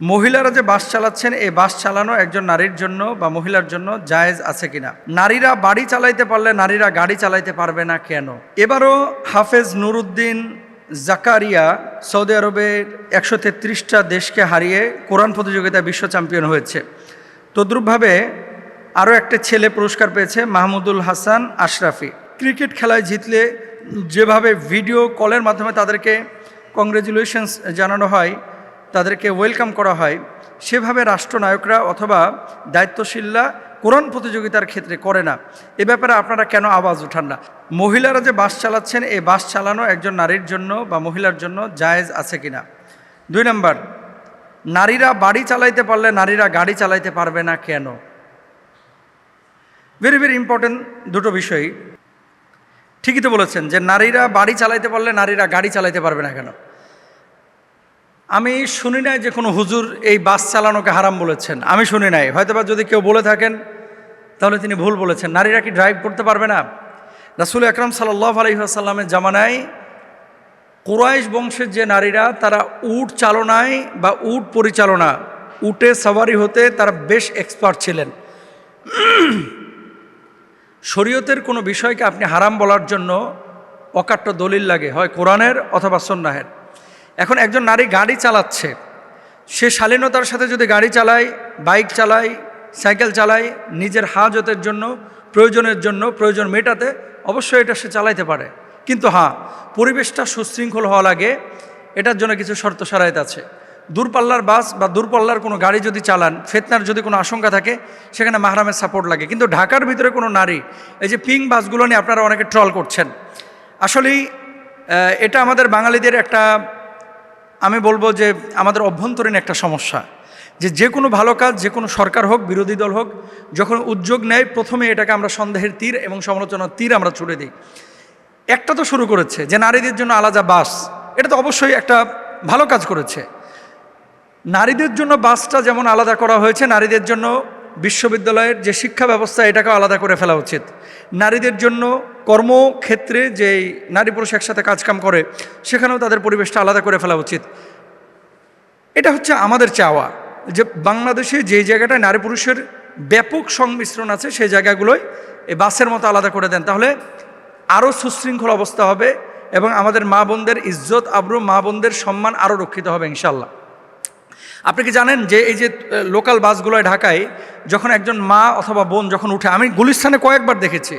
মহিলারা যে বাস চালাচ্ছেন, এই বাস চালানো একজন নারীর জন্য বা মহিলার জন্য জায়েজ আছে কিনা? নারীরা বাড়ি চালাইতে পারলে নারীরা গাড়ি চালাইতে পারবে না কেন? এবারও হাফেজ নুরুদ্দিন জাকারিয়া সৌদি আরবের 133টা দেশকে হারিয়ে কোরআন প্রতিযোগিতায় বিশ্ব চ্যাম্পিয়ন হয়েছে। তদ্রূপভাবে আরও একটা ছেলে পুরস্কার পেয়েছে, মাহমুদুল হাসান আশরাফি। ক্রিকেট খেলায় জিতলে যেভাবে ভিডিও কলের মাধ্যমে তাদেরকে কংগ্রেচুলেশনস জানানো হয়, তাদেরকে ওয়েলকাম করা হয়, সেভাবে রাষ্ট্রনায়করা অথবা দায়িত্বশীলরা কোরআন প্রতিযোগিতার ক্ষেত্রে করে না। এ ব্যাপারে আপনারা কেন আওয়াজ উঠান না? মহিলারা যে বাস চালাচ্ছেন, এই বাস চালানো একজন নারীর জন্য বা মহিলার জন্য জায়েজ আছে কিনা? 2 নম্বর, নারীরা বাড়ি চালাইতে পারলে নারীরা গাড়ি চালাইতে পারবে না কেন? ভেরি ভেরি ইম্পর্টেন্ট দুটো বিষয়। ঠিকই তো বলেছেন যে নারীরা বাড়ি চালাইতে পারলে নারীরা গাড়ি চালাইতে পারবে না কেন? আমি শুনি নাই যে কোনো হুজুর এই বাস চালানোকে হারাম বলেছেন, আমি শুনি নাই। হয়তোবা যদি কেউ বলে থাকেন তাহলে তিনি ভুল বলেছেন। নারীরা কি ড্রাইভ করতে পারবে না? রাসূল আকরাম সাল্লাল্লাহু আলাইহি ওয়াসাল্লামের জামানায় কুরাইশ বংশের যে নারীরা, তারা উট চালনায় বা উট পরিচালনা, উটে সওয়ারি হতে তারা বেশ এক্সপার্ট ছিলেন। শরীয়তের কোনো বিষয়কে আপনি হারাম বলার জন্য অকাট্য দলিল লাগে, হয় কোরআনের অথবা সুন্নাহের। এখন একজন নারী গাড়ি চালাচ্ছে, সে শালীনতার সাথে যদি গাড়ি চালায়, বাইক চালায়, সাইকেল চালায়, নিজের হাজতের জন্য, প্রয়োজনের জন্য, প্রয়োজন মেটাতে, অবশ্যই এটা সে চালাইতে পারে। কিন্তু হ্যাঁ, পরিবেশটা সুশৃঙ্খল হওয়া লাগে, এটার জন্য কিছু শর্ত শারায়েত আছে। দূরপাল্লার বাস বা দূরপাল্লার কোনো গাড়ি যদি চালান, ফিতনার যদি কোনো আশঙ্কা থাকে, সেখানে মাহরামের সাপোর্ট লাগে। কিন্তু ঢাকার ভিতরে কোনো নারী, এই যে পিং বাসগুলো নিয়ে আপনারা অনেকে ট্রল করছেন, আসলেই এটা আমাদের বাঙালিদের একটা, আমি বলবো যে আমাদের অভ্যন্তরীণ একটা সমস্যা, যে কোনো ভালো কাজ, যে কোনো সরকার হোক, বিরোধী দল হোক, যখন উদ্যোগ নেয়, প্রথমে এটাকে আমরা সন্দেহের তীর এবং সমালোচনার তীর আমরা ছুড়ে দিই। একটা তো শুরু করেছে যে নারীদের জন্য আলাদা বাস, এটা তো অবশ্যই একটা ভালো কাজ করেছে। নারীদের জন্য বাসটা যেমন আলাদা করা হয়েছে, নারীদের জন্য বিশ্ববিদ্যালয়ের যে শিক্ষা ব্যবস্থা, এটাকেও আলাদা করে ফেলা উচিত। নারীদের জন্য কর্মক্ষেত্রে যে নারী পুরুষ একসাথে কাজকাম করে, সেখানেও তাদের পরিবেশটা আলাদা করে ফেলা উচিত। এটা হচ্ছে আমাদের চাওয়া, যে বাংলাদেশে যে জায়গাটায় নারী পুরুষের ব্যাপক সংমিশ্রণ আছে, সেই জায়গাগুলোই এই বাসের মতো আলাদা করে দেন, তাহলে আরও সুশৃঙ্খল অবস্থা হবে এবং আমাদের মা বোনদের ইজ্জত আবরু, মা বোনদের সম্মান আরও রক্ষিত হবে ইনশাল্লাহ। আপনি কি জানেন যে এই যে লোকাল বাসগুলোয় ঢাকায় যখন একজন মা অথবা বোন যখন উঠে, আমি গুলিস্তানে কয়েকবার দেখেছি,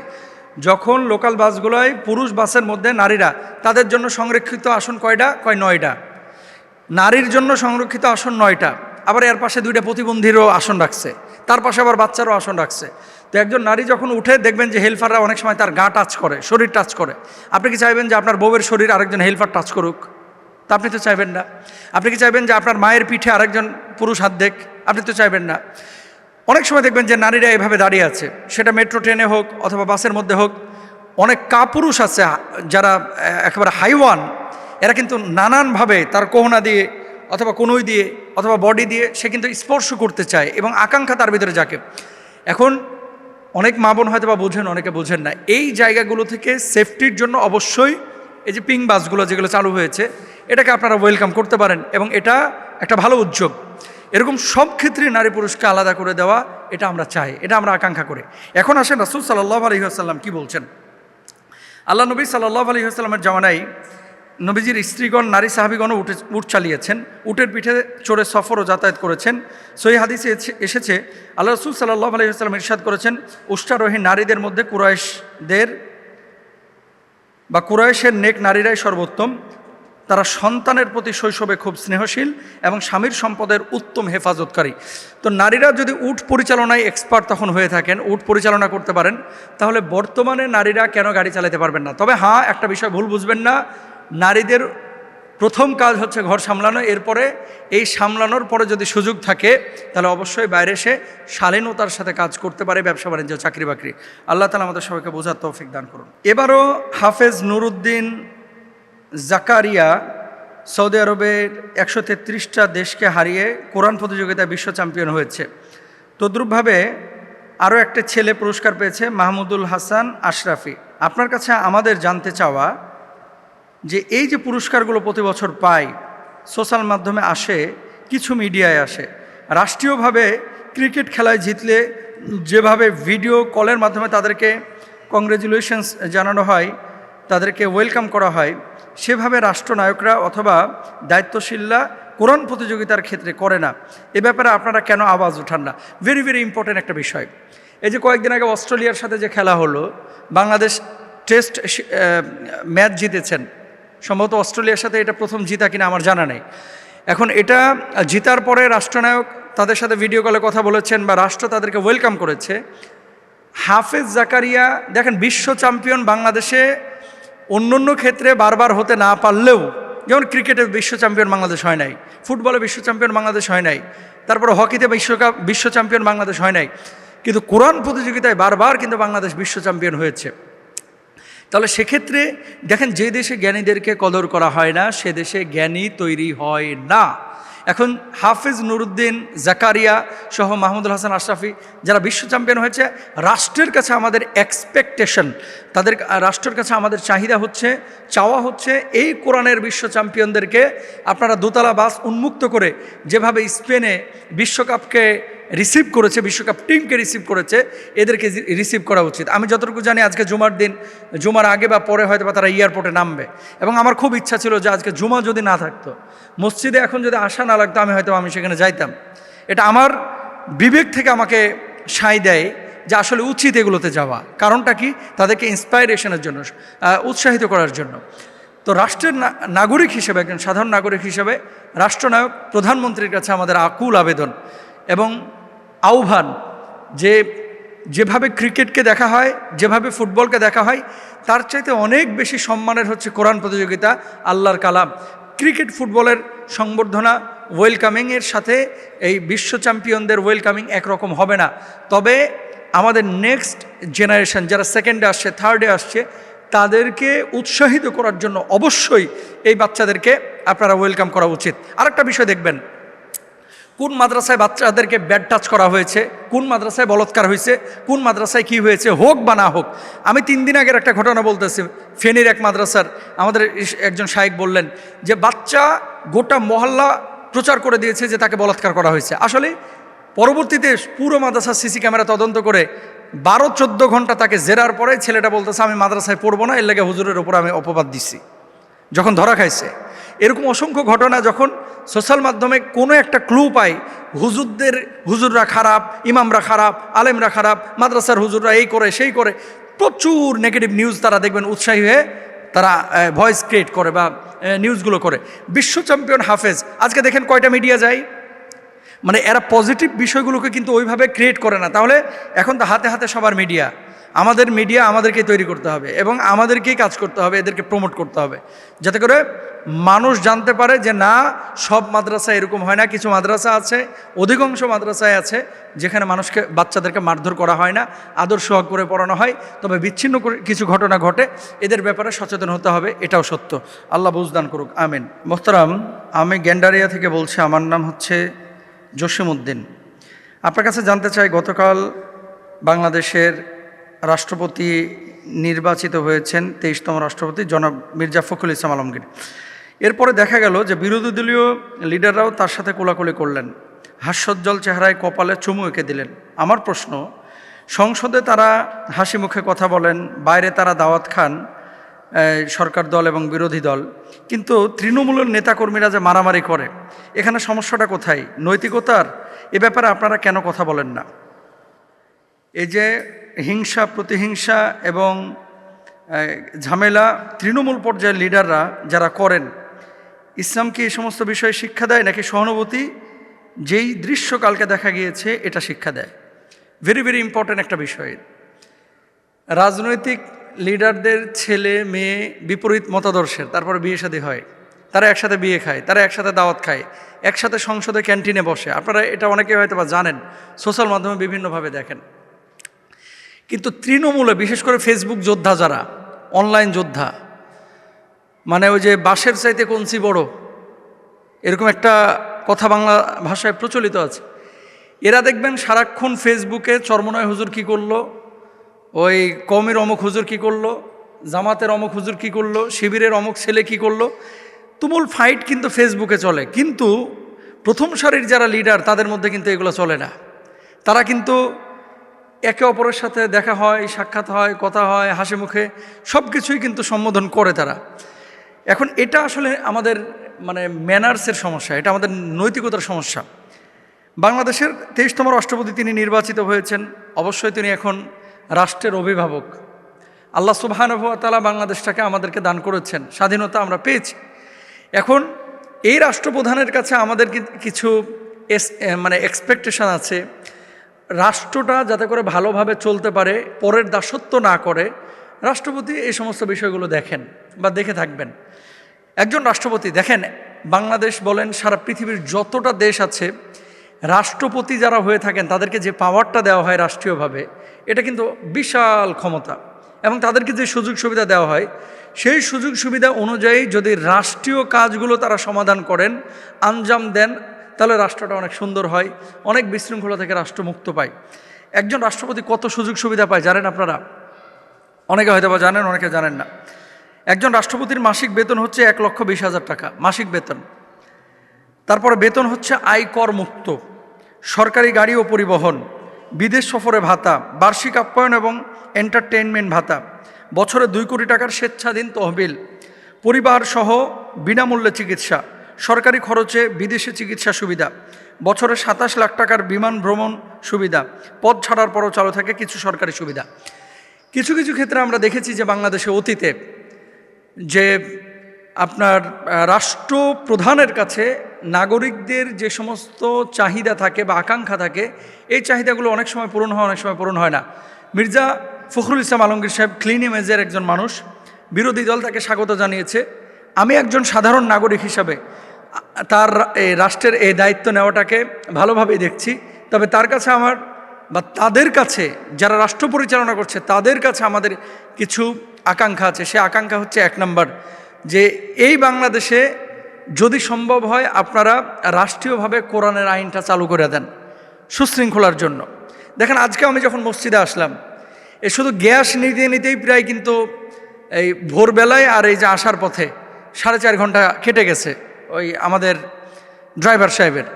যখন লোকাল বাসগুলোয় পুরুষ বাসের মধ্যে নারীরা, তাদের জন্য সংরক্ষিত আসন কয়টা? 9টা। নারীর জন্য সংরক্ষিত আসন 9টা, আবার এর পাশে 2টা প্রতিবন্ধীরও আসন রাখছে, তার পাশে আবার বাচ্চারও আসন রাখছে। তো একজন নারী যখন উঠে, দেখবেন যে হেলফাররা অনেক সময় তার গা টাচ করে, শরীর টাচ করে। আপনি কি চাইবেন যে আপনার বউয়ের শরীর আরেকজন হেলফার টাচ করুক? তা আপনি তো চাইবেন না। আপনি কি চাইবেন যে আপনার মায়ের পিঠে আরেকজন পুরুষ হাত দেখ? আপনি তো চাইবেন না। অনেক সময় দেখবেন যে নারীরা এভাবে দাঁড়িয়ে আছে, সেটা মেট্রো ট্রেনে হোক অথবা বাসের মধ্যে হোক। অনেক কাপুরুষ আছে যারা একেবারে হাইওয়ান, এরা কিন্তু নানানভাবে তার কোহনা দিয়ে অথবা কনুই দিয়ে অথবা বডি দিয়ে সে কিন্তু স্পর্শ করতে চায় এবং আকাঙ্ক্ষা তার ভিতরে যাকে। এখন অনেক মা বোন হয়তো বা বোঝেন, অনেকে বোঝেন না। এই জায়গাগুলো থেকে সেফটির জন্য অবশ্যই এই যে পিং বাসগুলো যেগুলো চালু হয়েছে, এটাকে আপনারা ওয়েলকাম করতে পারেন এবং এটা একটা ভালো উদ্যোগ। এরকম সব ক্ষেত্রে নারী পুরুষকে আলাদা করে দেওয়া, এটা আমরা চাই, এটা আমরা আকাঙ্ক্ষা করি। এখন আসেন রাসূল সাল্লাল্লাহু আলাইহি ওয়াসাল্লাম কি বলছেন। আল্লাহ নবী সাল্লাল্লাহু আলাইহি ওয়াসাল্লামের জামানায় নবীজির স্ত্রীগণ, নারী সাহাবীগণও উট চালিয়েছেন, উটের পিঠে চড়ে সফর ও যাতায়াত করেছেন। সহিহ হাদিসে এসেছে, আল্লাহ রাসূল সাল্লাল্লাহু আলাইহি ওয়াসাল্লাম ইরশাদ করেছেন, উষ্ট্রারোহী নারীদের মধ্যে কুরাইশের নেক নারীরাই সর্বোত্তম। তারা সন্তানের প্রতি শৈশবে খুব স্নেহশীল এবং স্বামীর সম্পদের উত্তম হেফাজতকারী। তো নারীরা যদি উট পরিচালনায় এক্সপার্ট তখন হয়ে থাকেন, উট পরিচালনা করতে পারেন, তাহলে বর্তমানে নারীরা কেন গাড়ি চালাতে পারবেন না? তবে হ্যাঁ, একটা বিষয় ভুল বুঝবেন না, নারীদের প্রথম কাজ হচ্ছে ঘর সামলানো। এরপরে এই সামলানোর পরে যদি সুযোগ থাকে, তাহলে অবশ্যই বাইরে এসে শালীনতার সাথে কাজ করতে পারে, ব্যবসা বাণিজ্য, চাকরি বাকরি। আল্লাহ তাআলা আমাদের সবাইকে বোঝার তৌফিক দান করুন। এবারও হাফেজ নুরুদ্দিন জাকারিয়া সৌদি আরবের 133টা দেশকে হারিয়ে কোরআন প্রতিযোগিতায় বিশ্ব চ্যাম্পিয়ন হয়েছে। তদ্রূপভাবে আরও একটা ছেলে পুরস্কার পেয়েছে, মাহমুদুল হাসান আশরাফি। আপনার কাছে আমাদের জানতে চাওয়া যে এই যে পুরস্কারগুলো প্রতি বছর পাই, সোশ্যাল মাধ্যমে আসে, কিছু মিডিয়ায় আসে। রাষ্ট্রীয়ভাবে ক্রিকেট খেলায় জিতলে যেভাবে ভিডিও কলের মাধ্যমে তাদেরকে কংগ্রেচুলেশনস জানানো হয়, তাদেরকে ওয়েলকাম করা হয়, সেভাবে রাষ্ট্রনায়করা অথবা দায়িত্বশীলরা কোরআন প্রতিযোগিতার ক্ষেত্রে করে না। এ ব্যাপারে আপনারা কেন আওয়াজ উঠান না? ভেরি ভেরি ইম্পর্টেন্ট একটা বিষয়। এই যে কয়েকদিন আগে অস্ট্রেলিয়ার সাথে যে খেলা হলো, বাংলাদেশ টেস্ট ম্যাচ জিতেছেন, সম্ভবত অস্ট্রেলিয়ার সাথে এটা প্রথম জিতা কিনা আমার জানা নেই। এখন এটা জিতার পরে রাষ্ট্রনায়ক তাদের সাথে ভিডিও কলে কথা বলেছেন বা রাষ্ট্র তাদেরকে ওয়েলকাম করেছে। হাফেজ জাকারিয়া দেখেন, বিশ্ব চ্যাম্পিয়ন বাংলাদেশে অন্য ক্ষেত্রে বারবার হতে না পারলেও, যেমন ক্রিকেটে বিশ্ব চ্যাম্পিয়ন বাংলাদেশ হয় নাই, ফুটবলে বিশ্ব চ্যাম্পিয়ন বাংলাদেশ হয় নাই, তারপরে হকিতে বিশ্ব চ্যাম্পিয়ন বাংলাদেশ হয় নাই, কিন্তু কোরআন প্রতিযোগিতায় বারবার কিন্তু বাংলাদেশ বিশ্ব চ্যাম্পিয়ন হয়েছে। তাহলে সেক্ষেত্রে দেখেন, যে দেশে জ্ঞানীদেরকে কদর করা হয় না সে দেশে জ্ঞানী তৈরি হয় না। এখন হাফেজ নুরুদ্দিন জাকারিয়া সহ মাহমুদুল হাসান আশরাফি যারা বিশ্ব চ্যাম্পিয়ন হয়েছে, রাষ্ট্রের কাছে আমাদের এক্সপেকটেশন, তাদের রাষ্ট্রের কাছে আমাদের চাহিদা হচ্ছে, চাওয়া হচ্ছে, এই কোরআনের বিশ্ব চ্যাম্পিয়নদেরকে আপনারা দোতলা বাস উন্মুক্ত করে যেভাবে স্পেনে বিশ্বকাপকে রিসিভ করেছে, বিশ্বকাপ টিমকে রিসিভ করেছে, এদেরকে রিসিভ করা উচিত। আমি যতটুকু জানি আজকে জুমার দিন, জুমার আগে বা পরে হয়তো বা তারা এয়ারপোর্টে নামবে, এবং আমার খুব ইচ্ছা ছিল যে আজকে জুমা যদি না থাকতো, মসজিদে এখন যদি আসা না লাগতো, আমি সেখানে যাইতাম। এটা আমার বিবেক থেকে আমাকে সায় দেয় যে আসলে উচিত এগুলোতে যাওয়া। কারণটা কি? তাদেরকে ইন্সপাইরেশনের জন্য, উৎসাহিত করার জন্য। তো রাষ্ট্রের নাগরিক হিসেবে, একজন সাধারণ নাগরিক হিসেবে রাষ্ট্রনায়ক প্রধানমন্ত্রীর কাছে আমাদের আকুল আবেদন এবং আহ্বান যে যেভাবে ক্রিকেটকে দেখা হয়, যেভাবে ফুটবলকে দেখা হয়, তার চাইতে অনেক বেশি সম্মানের হচ্ছে কোরআন প্রতিযোগিতা, আল্লাহর কালাম। ক্রিকেট ফুটবলের সংবর্ধনা, ওয়েলকামিংয়ের সাথে এই বিশ্ব চ্যাম্পিয়নদের ওয়েলকামিং একরকম হবে না। তবে আমাদের নেক্সট জেনারেশন যারা সেকেন্ডে আসছে, থার্ডে আসছে, তাদেরকে উৎসাহিত করার জন্য অবশ্যই এই বাচ্চাদেরকে আপনারা ওয়েলকাম করা উচিত। আরেকটা বিষয় দেখবেন, কোন মাদ্রাসায় বাচ্চাদেরকে ব্যাড টাচ করা হয়েছে, কোন মাদ্রাসায় বলৎকার হয়েছে, কোন মাদ্রাসায় কি হয়েছে, হোক বা না হোক। আমি 3 দিন আগের একটা ঘটনা বলতেছি, ফেনীর এক মাদ্রাসার আমাদের একজন শায়েখ বললেন যে বাচ্চা গোটা মহল্লা প্রচার করে দিয়েছে যে তাকে বলাৎকার করা হয়েছে। আসলে পরবর্তীতে পুরো মাদ্রাসার সিসি ক্যামেরা তদন্ত করে 12-14 ঘন্টা তাকে জেরার পরে ছেলেটা বলতেছে আমি মাদ্রাসায় পড়বো না, এর লেগে হুজুরের ওপর আমি অপবাদ দিছি, যখন ধরা খাইছে। এরকম অসংখ্য ঘটনা যখন সোশ্যাল মাধ্যমে কোনো একটা ক্লু পাই, হুজুররা খারাপ, ইমামরা খারাপ, আলেমরা খারাপ, মাদ্রাসার হুজুররা এই করে সেই করে, প্রচুর নেগেটিভ নিউজ তারা দেখবেন উৎসাহী হয়ে তারা ভয়েস ক্রিয়েট করে বা নিউজগুলো করে। বিশ্ব চ্যাম্পিয়ন হাফেজ, আজকে দেখেন কয়টা মিডিয়া যায়, মানে এরা পজিটিভ বিষয়গুলোকে কিন্তু ওইভাবে ক্রিয়েট করে না। তাহলে এখন তো হাতে হাতে সবার মিডিয়া, আমাদের মিডিয়া আমাদেরকেই তৈরি করতে হবে এবং আমাদেরকেই কাজ করতে হবে, এদেরকে প্রমোট করতে হবে, যাতে করে মানুষ জানতে পারে যে না, সব মাদ্রাসা এরকম হয় না। কিছু মাদ্রাসা আছে, অধিকাংশ মাদ্রাসায় আছে যেখানে বাচ্চাদেরকে মারধর করা হয় না, আদর সোহাগ করে পড়ানো হয়, তবে বিচ্ছিন্ন কিছু ঘটনা ঘটে, এদের ব্যাপারে সচেতন হতে হবে, এটাও সত্য। আল্লাহ বুঝদান করুক, আমিন। মোহতারাম, আমি গ্যান্ডারিয়া থেকে বলছি, আমার নাম হচ্ছে জসিমউদ্দিন। আপনার কাছে জানতে চাই, গতকাল বাংলাদেশের রাষ্ট্রপতি নির্বাচিত হয়েছেন, 23তম রাষ্ট্রপতি জনাব মির্জা ফখরুল ইসলাম আলমগীর। এরপরে দেখা গেল যে বিরোধী দলীয় লিডাররাও তার সাথে কোলাকুলি করলেন, হাস্যোজ্জ্বল চেহারায় কপালে চুমু এঁকে দিলেন। আমার প্রশ্ন, সংসদে তারা হাসি মুখে কথা বলেন, বাইরে তারা দাওয়াত খান, সরকার দল এবং বিরোধী দল, কিন্তু তৃণমূলের নেতাকর্মীরা যে মারামারি করে, এখানে সমস্যাটা কোথায়? নৈতিকতার? এ ব্যাপারে আপনারা কেন কথা বলেন না? এই যে হিংসা, প্রতিহিংসা এবং ঝামেলা তৃণমূল পর্যায়ের লিডাররা যারা করেন, ইসলাম কি এই সমস্ত বিষয়ে শিক্ষা দেয়, নাকি সহানুভূতি যেই দৃশ্য কালকে দেখা গিয়েছে এটা শিক্ষা দেয়? ভেরি ভেরি ইম্পর্ট্যান্ট একটা বিষয়। রাজনৈতিক লিডারদের ছেলে মেয়ে বিপরীত মতাদর্শের, তারপরে বিয়ে শাদী হয়, তারা একসাথে বিয়ে খায়, তারা একসাথে দাওয়াত খায়, একসাথে সংসদে ক্যান্টিনে বসে। আপনারা এটা অনেকে হয়তো বা জানেন, সোশ্যাল মাধ্যমে বিভিন্নভাবে দেখেন। কিন্তু তৃণমূলে বিশেষ করে ফেসবুক যোদ্ধা যারা, অনলাইন যোদ্ধা, মানে ওই যে বাঁশের চাইতে কঞ্চি বড়, এরকম একটা কথা বাংলা ভাষায় প্রচলিত আছে। এরা দেখবেন সারাক্ষণ ফেসবুকে চরমনয় হুজুর কি করলো, ওই কওমের অমুক হুজুর কি করলো, জামাতের অমুক হুজুর কি করলো, শিবিরের অমুক ছেলে কি করলো, তুমুল ফাইট কিন্তু ফেসবুকে চলে। কিন্তু প্রথম সারির যারা লিডার তাদের মধ্যে কিন্তু এগুলো চলে না। তারা কিন্তু একে অপরের সাথে দেখা হয়, সাক্ষাৎ হয়, কথা হয়, হাসি মুখে সব কিছুই কিন্তু সম্বোধন করে তারা। এখন এটা আসলে আমাদের মানে ম্যানার্সের সমস্যা, এটা আমাদের নৈতিকতার সমস্যা। বাংলাদেশের 23তম রাষ্ট্রপতি তিনি নির্বাচিত হয়েছেন, অবশ্যই তিনি এখন রাষ্ট্রের অভিভাবক। আল্লাহ সুবহানাহু ওয়া তাআলা বাংলাদেশটাকে আমাদেরকে দান করেছেন, স্বাধীনতা আমরা পেয়েছি। এখন এই রাষ্ট্রপ্রধানের কাছে আমাদের কিছু মানে এক্সপেকটেশন আছে, রাষ্ট্রটা যাতে করে ভালোভাবে চলতে পারে, পরের দাসত্ব না করে। রাষ্ট্রপতি এই সমস্ত বিষয়গুলো দেখেন বা দেখে থাকবেন। একজন রাষ্ট্রপতি দেখেন, বাংলাদেশ বলেন সারা পৃথিবীর যতটা দেশ আছে, রাষ্ট্রপতি যারা হয়ে থাকেন তাদেরকে যে পাওয়ারটা দেওয়া হয় রাষ্ট্রীয়ভাবে, এটা কিন্তু বিশাল ক্ষমতা। এবং তাদেরকে যে সুযোগ সুবিধা দেওয়া হয়, সেই সুযোগ সুবিধা অনুযায়ী যদি রাষ্ট্রীয় কাজগুলো তারা সমাধান করেন, আঞ্জাম দেন, তাহলে রাষ্ট্রটা অনেক সুন্দর হয়, অনেক বিশৃঙ্খলা থেকে রাষ্ট্র মুক্ত পায়। একজন রাষ্ট্রপতি কত সুযোগ সুবিধা পায় জানেন আপনারা? অনেকে হয়তো বা জানেন, অনেকে জানেন না। একজন রাষ্ট্রপতির মাসিক বেতন হচ্ছে 1,20,000 টাকা মাসিক বেতন। তারপরে বেতন হচ্ছে আয়কর মুক্ত, সরকারি গাড়ি ও পরিবহন, বিদেশ সফরে ভাতা, বার্ষিক আপ্যায়ন এবং এন্টারটেইনমেন্ট ভাতা, বছরে 2 কোটি টাকার স্বেচ্ছাধীন তহবিল, পরিবার সহ বিনামূল্যে চিকিৎসা, সরকারি খরচে বিদেশে চিকিৎসা সুবিধা, বছরে 27 লাখ টাকার বিমান ভ্রমণ সুবিধা, পদ ছাড়ার পরও চালু থাকে কিছু সরকারি সুবিধা। কিছু কিছু ক্ষেত্রে আমরা দেখেছি যে বাংলাদেশে অতীতে যে আপনার রাষ্ট্রপ্রধানের কাছে নাগরিকদের যে সমস্ত চাহিদা থাকে বা আকাঙ্ক্ষা থাকে, এই চাহিদাগুলো অনেক সময় পূরণ হয়, অনেক সময় পূরণ হয় না। মির্জা ফখরুল ইসলাম আলমগীর সাহেব ক্লিন ইমেজের একজন মানুষ, বিরোধী দল তাকে স্বাগত জানিয়েছে। আমি একজন সাধারণ নাগরিক হিসাবে তার এই রাষ্ট্রের এই দায়িত্ব নেওয়াটাকে ভালোভাবেই দেখছি। তবে তার কাছে আমার বা তাদের কাছে যারা রাষ্ট্র পরিচালনা করছে তাদের কাছে আমাদের কিছু আকাঙ্ক্ষা আছে। সে আকাঙ্ক্ষা হচ্ছে 1 নম্বর, যে এই বাংলাদেশে যদি সম্ভব হয় আপনারা রাষ্ট্রীয়ভাবে কোরআনের আইনটা চালু করে দেন সুশৃঙ্খলার জন্য। দেখেন, আজকে আমি যখন মসজিদে আসলাম, এ শুধু গ্যাস নিতে নিতেই প্রায় কিন্তু এই ভোরবেলায় আর এই যে আসার পথে 4.5 ঘন্টা কেটে গেছে ওই আমাদের ড্রাইভার সাহেবের।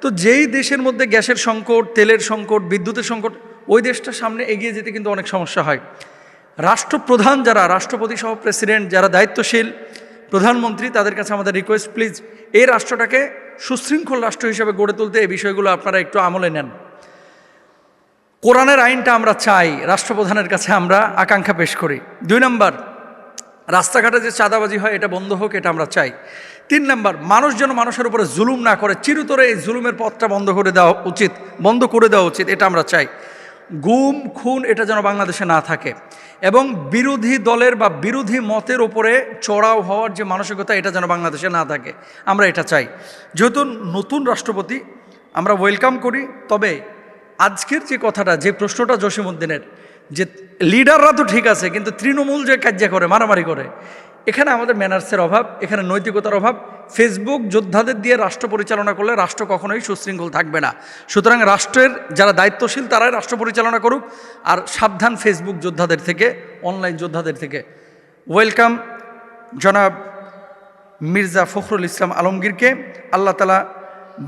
তো যেই দেশের মধ্যে গ্যাসের সংকট, তেলের সংকট, বিদ্যুতের সংকট, ওই দেশটার সামনে এগিয়ে যেতে কিন্তু অনেক সমস্যা হয়। রাষ্ট্রপ্রধান যারা, রাষ্ট্রপতি সহ প্রেসিডেন্ট যারা দায়িত্বশীল, প্রধানমন্ত্রী, তাদের কাছে আমাদের রিকোয়েস্ট, প্লিজ এই রাষ্ট্রটাকে সুশৃঙ্খল রাষ্ট্র হিসেবে গড়ে তুলতে এই বিষয়গুলো আপনারা একটু আমলে নেন। কোরআনের আইনটা আমরা চাই, রাষ্ট্রপ্রধানের কাছে আমরা আকাঙ্ক্ষা পেশ করি। 2 নম্বর, রাস্তাঘাটে যে চাঁদাবাজি হয় এটা বন্ধ হোক, এটা আমরা চাই। 3 নম্বর, মানুষ যেন মানুষের উপরে জুলুম না করে, চিরতরে এই জুলুমের পথটা বন্ধ করে দেওয়া উচিত, এটা আমরা চাই। গুম খুন এটা যেন বাংলাদেশে না থাকে, এবং বিরোধী দলের বা বিরোধী মতের ওপরে চড়াও হওয়ার যে মানসিকতা, এটা যেন বাংলাদেশে না থাকে, আমরা এটা চাই। যেহেতু নতুন রাষ্ট্রপতি আমরা ওয়েলকাম করি, তবে আজকের যে কথাটা, যে প্রশ্নটা জসিমউদ্দিনের, যে লিডাররা তো ঠিক আছে, কিন্তু তৃণমূল যে কার্য করে, মারামারি করে, এখানে আমাদের ম্যানার্সের অভাব, এখানে নৈতিকতার অভাব। ফেসবুক যোদ্ধাদের দিয়ে রাষ্ট্র পরিচালনা করলে রাষ্ট্র কখনোই সুশৃঙ্খল থাকবে না। সুতরাং রাষ্ট্রের যারা দায়িত্বশীল তারাই রাষ্ট্র পরিচালনা করুক, আর সাবধান ফেসবুক যোদ্ধাদের থেকে, অনলাইন যোদ্ধাদের থেকে। ওয়েলকাম জনাব মির্জা ফখরুল ইসলাম আলমগীরকে। আল্লাহ তাআলা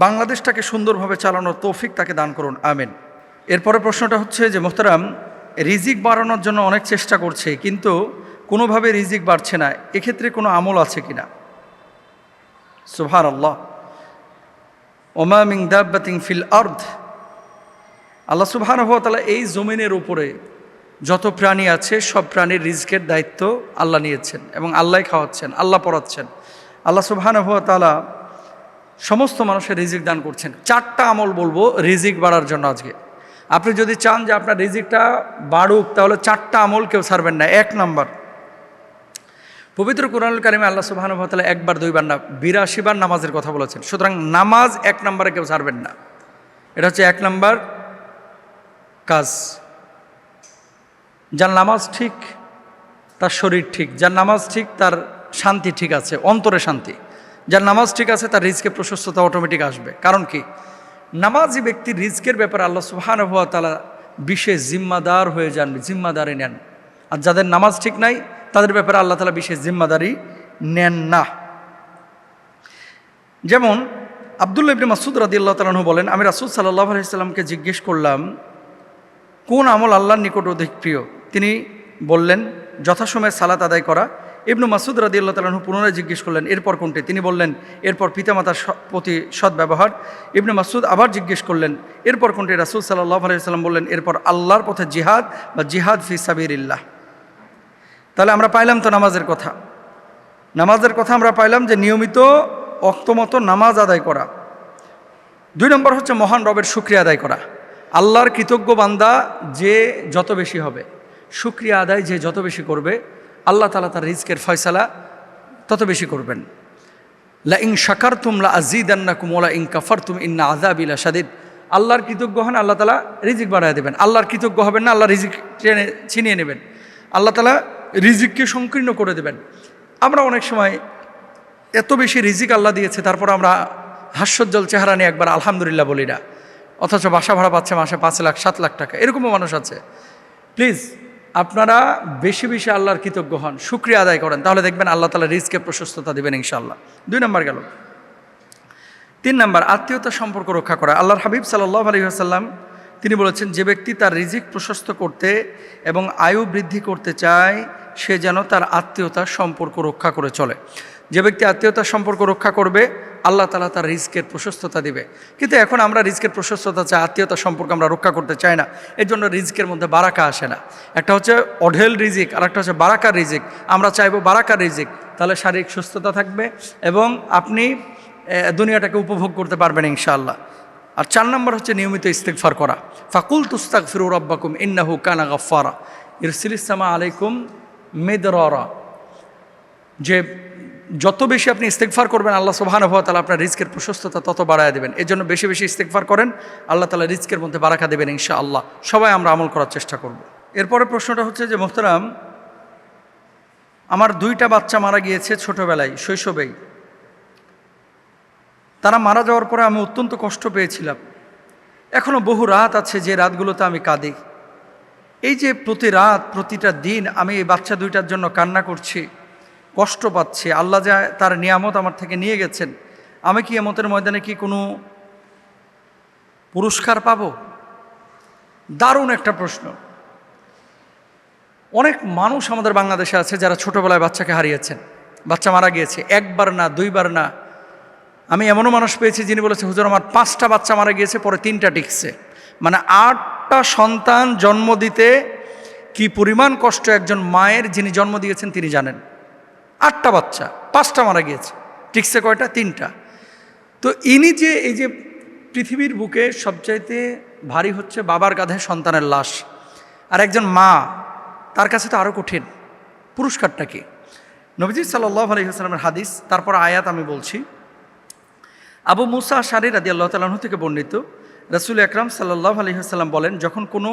বাংলাদেশটাকে সুন্দরভাবে চালানোর তৌফিক তাকে দান করুন, আমিন। এরপরে প্রশ্নটা হচ্ছে যে মোহতারাম, রিজিক বাড়ানোর জন্য অনেক চেষ্টা করছে, কিন্তু কোনোভাবে রিজিক বাড়ছে না, এক্ষেত্রে কোনো আমল আছে কিনা? সুবহানাল্লাহ। ওমা মিন দাব্বাতিন ফিল আরদ, আল্লাহ সুবহানাহু ওয়া তাআলা এই জমিনের উপরে যত প্রাণী আছে সব প্রাণীর রিজিকের দায়িত্ব আল্লাহ নিয়েছেন, এবং আল্লাহই খাওয়াচ্ছেন, আল্লাহ পড়াচ্ছেন। আল্লাহ সুবহানাহু ওয়া তাআলা সমস্ত মানুষের রিজিক দান করছেন। 4টা আমল বলবো রিজিক বাড়ার জন্য আজকে। আপনি যদি চান যে আপনার রিজিকটা বাড়ুক, তাহলে 4টা আমল কেউ ছাড়বেন না। 1 নম্বর, পবিত্র কোরআনুল কারিমে আল্লাহ সুবহানাহু ওয়া তাআলা 1 বার 2 বার না 82 বার নামাজের কথা বলেছেন। সুতরাং নামাজ 1 নম্বরে কেউ ছাড়বেন না, এটা হচ্ছে 1 নম্বর কাজ। যার নামাজ ঠিক তার শরীর ঠিক, যার নামাজ ঠিক তার শান্তি ঠিক আছে, অন্তরে শান্তি। যার নামাজ ঠিক আছে তার রিজকে প্রশস্ততা অটোমেটিক আসবে। কারণ কি, নামাজি ব্যক্তির রিজকের ব্যাপারে আল্লাহ সুবহানাহু ওয়া তাআলা বিশেষ জিম্মাদার হয়ে যান, জিম্মাদারি নেন। আর যাদের নামাজ ঠিক নাই তাদের ব্যাপারে আল্লাহ তাআলা বিশেষ জিম্মাদারি নেন না। যেমন আব্দুল্লাহ ইবনে মাসউদ রাদিয়াল্লাহু তাআলা আনহু বলেন, আমি রাসূল সাল্লাল্লাহু আলাইহি সাল্লামকে জিজ্ঞেস করলাম, কোন আমল আল্লাহর নিকট অধিক প্রিয়? তিনি বললেন, যথাসময়ে সালাত আদায় করা। ইবনে মাসউদ রাদিয়াল্লাহু তাআলা আনহু পুনরায় জিজ্ঞেস করলেন, এরপর কোনটি? তিনি বললেন, এরপর পিতামাতার প্রতি সদ্ব্যবহার। ইবনে মাসউদ আবার জিজ্ঞেস করলেন, এরপর কোনটি? রাসূল সাল্লাল্লাহু আলাইহি সাল্লাম বললেন, এরপর আল্লাহর পথে জিহাদ বা জিহাদ ফি সাবিলিল্লাহ। তাহলে আমরা পাইলাম তো নামাজের কথা। নামাজের কথা আমরা পাইলাম যে নিয়মিত অক্তমতো নামাজ আদায় করা। 2 নম্বর হচ্ছে মহান রবের শুকরিয়া আদায় করা। আল্লাহর কৃতজ্ঞ বান্দা যে যত বেশি হবে, শুকরিয়া আদায় যে যত বেশি করবে, আল্লাহ তাআলা তার রিজকের ফয়সালা তত বেশি করবেন। লা ইন শাকারতুম লা আযীদান্নাকুম ওয়া লা ইন কাফারতুম ইন্না আযাবি লাশাদীদ। আল্লাহর কৃতজ্ঞ হন, আল্লাহ তাআলা রিজিক বাড়ায় দেবেন। আল্লাহর কৃতজ্ঞ হবেন না, আল্লাহ রিজিক ছিনিয়ে নেবেন। আল্লাহ তাআলা রিজিককে সংকীর্ণ করে দেবেন। আমরা অনেক সময় এত বেশি রিজিক আল্লাহ দিয়েছে, তারপর আমরা হাস্যোজ্জ্বল চেহারা নিয়ে একবার আলহামদুলিল্লাহ বলি না, অথচ বাসা ভাড়া পাচ্ছে মাসে 5 লাখ 7 লাখ টাকা, এরকমও মানুষ আছে। প্লিজ আপনারা বেশি বেশি আল্লাহর কৃতজ্ঞ হন, শুকরিয়া আদায় করেন, তাহলে দেখবেন আল্লাহ তাআলা রিজকে প্রশস্ততা দিবেন ইনশাআল্লাহ। 2 নম্বর গেল। 3 নম্বর, আত্মীয়তার সম্পর্ক রক্ষা করা। আল্লাহর হাবিব সাল্লাল্লাহু আলাইহি ওয়াসাল্লাম তিনি বলেছেন, যে ব্যক্তি তার রিজিক প্রশস্ত করতে এবং আয়ু বৃদ্ধি করতে চায়, সে যেন তার আত্মীয়তার সম্পর্ক রক্ষা করে চলে। যে ব্যক্তি আত্মীয়তার সম্পর্ক রক্ষা করবে, আল্লাহ তাআলা তার রিজকের প্রশস্ততা দিবে। কিন্তু এখন আমরা রিজকের প্রশস্ততা চাই, আত্মীয়তার সম্পর্ক আমরা রক্ষা করতে চাই না। এর জন্য রিজকের মধ্যে বারাকা আসে না। একটা হচ্ছে অঢেল রিজিক, আর একটা হচ্ছে বারাকার রিজিক। আমরা চাইবো বারাকার রিজিক, তাহলে শারীরিক সুস্থতা থাকবে এবং আপনি দুনিয়াটাকে উপভোগ করতে পারবেন ইনশাআল্লাহ। আর 4 নম্বর হচ্ছে নিয়মিত ইস্তিগফার করা। ফাকুল তুস্তাগফিরু রাব্বাকুম ইন্নাহু কানা গাফফারা ইরসিলিস সামা আলাইকুম মিদরারা। যে যত বেশি আপনি ইস্তিগফার করবেন, আল্লাহ সুবহানাহু ওয়া তাআলা আপনার রিজকের প্রশস্ততা তত বাড়ায় দেবেন। এর জন্য বেশি বেশি ইস্তিগফার করেন, আল্লাহ তাআলা রিজকের মধ্যে বারাকা দেবেন ইনশাআল্লাহ। সবাই আমরা আমল করার চেষ্টা করব। এরপরে প্রশ্নটা হচ্ছে যে, মোহতারাম, আমার 2টা বাচ্চা মারা গিয়েছে ছোটবেলায়, শৈশবেই। তারা মারা যাওয়ার পরে আমি অত্যন্ত কষ্ট পেয়েছিলাম। এখনও বহু রাত আছে যে রাতগুলোতে আমি কাঁদি। এই যে প্রতি রাত প্রতিটা দিন আমি এই বাচ্চা 2টার জন্য কান্না করছি, কষ্ট পাচ্ছি, আল্লাহ যা তার নিয়ামত আমার থেকে নিয়ে গেছেন, আমি কি কিয়ামতের ময়দানে কি কোনো পুরস্কার পাবো? দারুণ একটা প্রশ্ন। অনেক মানুষ আমাদের বাংলাদেশে আছে যারা ছোটবেলায় বাচ্চাকে হারিয়েছেন, বাচ্চা মারা গিয়েছে, 1বার না 2বার না। আমি এমনও মানুষ পেয়েছি যিনি বলেছে, হুজুর আমার 5টা বাচ্চা মারা গিয়েছে, পরে 3টা টিকছে। মানে 8টা সন্তান জন্ম দিতে কি পরিমাণ কষ্ট একজন মায়ের, যিনি জন্ম দিয়েছেন তিনি জানেন। 8টা বাচ্চা, 5টা মারা গিয়েছে, টিকছে কয়টা? 3টা। তো ইনি যে এই যে পৃথিবীর বুকে সবচাইতে ভারী হচ্ছে বাবার কাঁধে সন্তানের লাশ, আর একজন মা তার কাছে তো আরও কঠিন। পুরস্কারটা কি? নবীজি সাল্লাল্লাহু আলাইহি ওয়াসাল্লামের হাদিস, তারপর আয়াত আমি বলছি। আবু মুসা আশআরী রাদিয়াল্লাহু তাআলা আনহু থেকে বর্ণিত, রাসূল আকরাম সাল্লাল্লাহু আলাইহি ওয়াসাল্লাম বলেন, যখন কোনো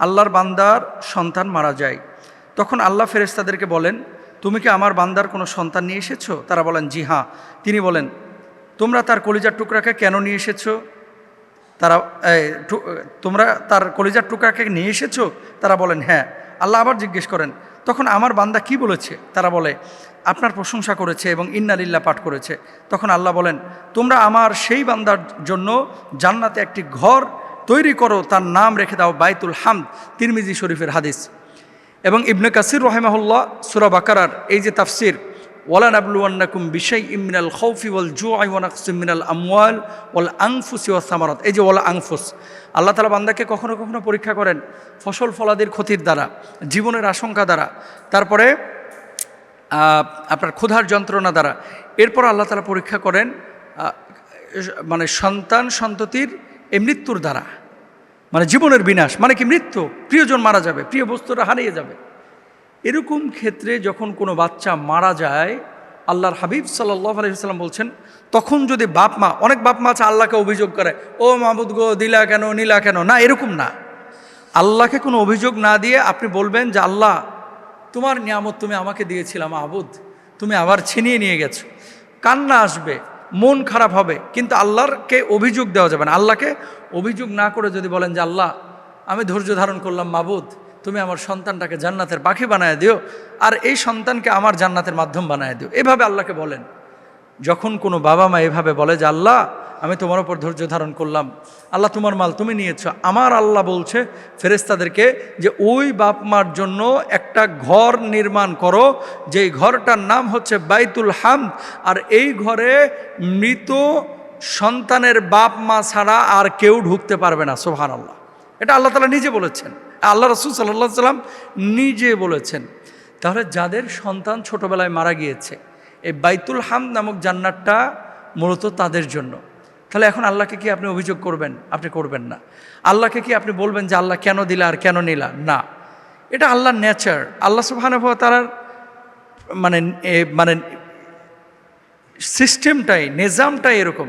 আল্লাহর বান্দার সন্তান মারা যায়, তখন আল্লাহ ফেরেশতাদেরকে বলেন, তুমি কি আমার বান্দার কোনো সন্তান নিয়ে এসেছো? তারা বলেন, জি হ্যাঁ। তিনি বলেন, তোমরা তার কলিজার টুকরাকে কেন নিয়ে এসেছো? তোমরা তার কলিজার টুকরাকে নিয়ে এসেছো? তারা বলেন, হ্যাঁ। আল্লাহ আবার জিজ্ঞেস করেন, তখন আমার বান্দা কি বলেছে? তারা বলে, আপনার প্রশংসা করেছে এবং ইন্না লিল্লাহ পাঠ করেছে। তখন আল্লাহ বলেন, তোমরা আমার সেই বান্দার জন্য জান্নাতে একটি ঘর তৈরি করো, তার নাম রেখে দাও বাইতুল হামদ। তিরমিজি শরীফের হাদিস। এবং ইবনে কাসির রাহিমাহুল্লাহ সূরা বাকারার এই যে তাফসির, ওয়ালা নাবলুওয়ান্নাকুম বিশাইইম মিনাল খাউফি ওয়াল জু'i ওয়া নাকসিম মিনাল আমওয়াল ওয়াল আনফুসি ওয়াস সামারাত। এই যে ওয়ালা আনফুস, আল্লাহ তাআলা বান্দাকে কখনো কখনো পরীক্ষা করেন ফসল ফলাদির ক্ষতির দ্বারা, জীবনের আশঙ্কা দ্বারা, তারপরে আপনার ক্ষুধার যন্ত্রণা দ্বারা। এরপর আল্লাহ তাআলা পরীক্ষা করেন মানে সন্তান সন্ততির এই মৃত্যুর দ্বারা, মানে জীবনের বিনাশ, মানে কি মৃত্যু, প্রিয়জন মারা যাবে, প্রিয় বস্তুরা হারিয়ে যাবে। এরকম ক্ষেত্রে যখন কোনো বাচ্চা মারা যায়, আল্লাহর হাবিব সাল্লাল্লাহু আলাইহি ওয়াসাল্লাম বলছেন, তখন যদি বাপ মা, অনেক বাপ মা আছে আল্লাহকে অভিযোগ করে, ও মাবুদ গো দিলা কেন, নিলা কেন, না এরকম না। আল্লাহকে কোনো অভিযোগ না দিয়ে আপনি বলবেন যে, আল্লাহ তোমার নিয়ামত তুমি আমাকে দিয়েছিলাম মাবুদ, তুমি আবার ছিনিয়ে নিয়ে গেছো। কান্না আসবে, মন খারাপ হবে, কিন্তু আল্লাহকে অভিযোগ দেওয়া যাবে না। আল্লাহকে অভিযোগ না করে যদি বলেন যে, আল্লাহ আমি ধৈর্য ধারণ করলাম মাবুদ, তুমি আমার সন্তানটাকে জান্নাতের পাখি বানায় দিও, আর এই সন্তানকে আমার জান্নাতের মাধ্যম বানায় দিও, এভাবে আল্লাহকে বলেন। যখন কোনো বাবা মা এভাবে বলে যে, আল্লাহ আমি তোমার উপর ধৈর্য ধারণ করলাম, আল্লাহ তোমার মাল তুমি নিয়েছো। আমার আল্লাহ বলছে ফেরেশতাদেরকে যে ওই বাপ মার জন্য একটা ঘর নির্মাণ করো, যেই ঘরটার নাম হচ্ছে বাইতুল হামদ, আর এই ঘরে মৃত সন্তানের বাপ মা ছাড়া আর কেউ ঢুকতে পারবে না। সুবহানাল্লাহ, এটা আল্লাহ তাআলা নিজে বলেছেন, আল্লাহ রাসূল সাল্লাল্লাহু আলাইহি সাল্লাম নিজে বলেছেন। তাহলে যাদের সন্তান ছোটবেলায় মারা গিয়েছে, এই বাইতুল হামদ নামক জান্নাতটা মূলত তাদের জন্য। তাহলে এখন আল্লাহকে কি আপনি অভিযোগ করবেন? আপনি করবেন না। আল্লাহকে কি আপনি বলবেন যে আল্লাহ কেন দিলা আর কেন নিলা? না, এটা আল্লাহর নেচার। আল্লাহ সুবহানাহু ওয়া তাআলার মানে সিস্টেমটাই, নিজামটাই এরকম।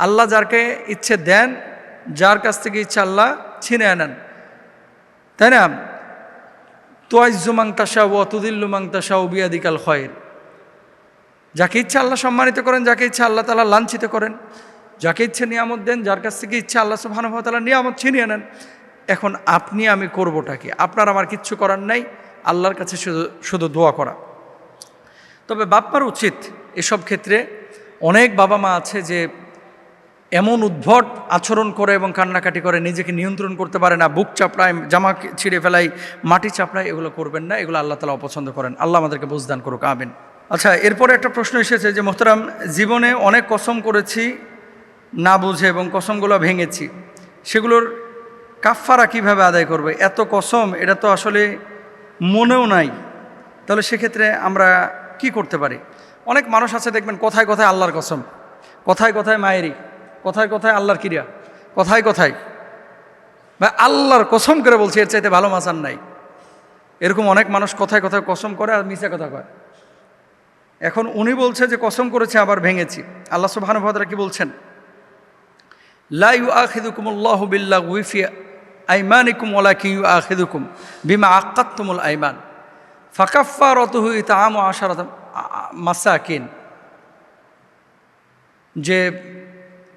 আল্লাহ যারকে ইচ্ছে দেন, যার কাছ থেকে ইচ্ছা আল্লাহ ছিনে আনেন, তাই না? তুআইজ্জু মান তাশাউ ওয়া তুযিল্লু মান তাশাউ বিয়াদিকাল খায়র। যাকে ইচ্ছা আল্লাহ সম্মানিত করেন, যাকে ইচ্ছা আল্লাহ তাআলা লাঞ্ছিত করেন, যাকে ইচ্ছে নিয়ামত দেন, যার কাছ থেকে ইচ্ছা আল্লাহ সুবহানাহু ওয়া তাআলা নিয়ামত ছিনিয়ে নেন। এখন আপনি আমি করবোটা কি? আপনার আমার কিচ্ছু করার নাই, আল্লাহর কাছে শুধু দোয়া করা। তবে বাপ্পার উচিত এসব ক্ষেত্রে, অনেক বাবা মা আছে যে এমন উদ্ভট আচরণ করে এবং কান্নাকাটি করে, নিজেকে নিয়ন্ত্রণ করতে পারে না, বুক চাপড়ায়, জামা ছিঁড়ে ফেলাই, মাটি চাপড়ায়। এগুলো করবেন না, এগুলো আল্লাহ তাআলা অপছন্দ করেন। আল্লাহ আমাদেরকে বুঝদান করুক, আমিন। আচ্ছা, এরপরে একটা প্রশ্ন এসেছে যে মোহতারাম, জীবনে অনেক কসম করেছি না বুঝে এবং কসমগুলো ভেঙেছি, সেগুলোর কাফফারা কিভাবে আদায় করবে? এত কসম, এটা তো আসলে মনেও নাই। তাহলে সেক্ষেত্রে আমরা কি করতে পারি? অনেক মানুষ আছে দেখবেন কথায় কথায় আল্লাহর কসম, কথায় কথায় মায়েরই, কথায় কথায় আল্লাহর কিরিয়া, কথায় কথায় বা আল্লাহর কসম করে বলছে, এর চাইতে ভালো মাসান নাই। এরকম অনেক মানুষ কথায় কথায় কসম করে আর মিথ্যা কথা কয়। এখন উনি বলছে যে কসম করেছে আবার ভেঙেছি। আল্লাহ সুবহানাহু ওয়া তাআলা কি বলছেন? লা ইউআখিযুকুমুল্লাহু বিল্লাগwi ফি আইমানিকুম ওয়ালাকিন ইউআখিযুকুম বিমা আক্কাদতুমুল আইমান ফাকাফফারাতুহু ইতআমু আশারাতা মাসাকিন। যে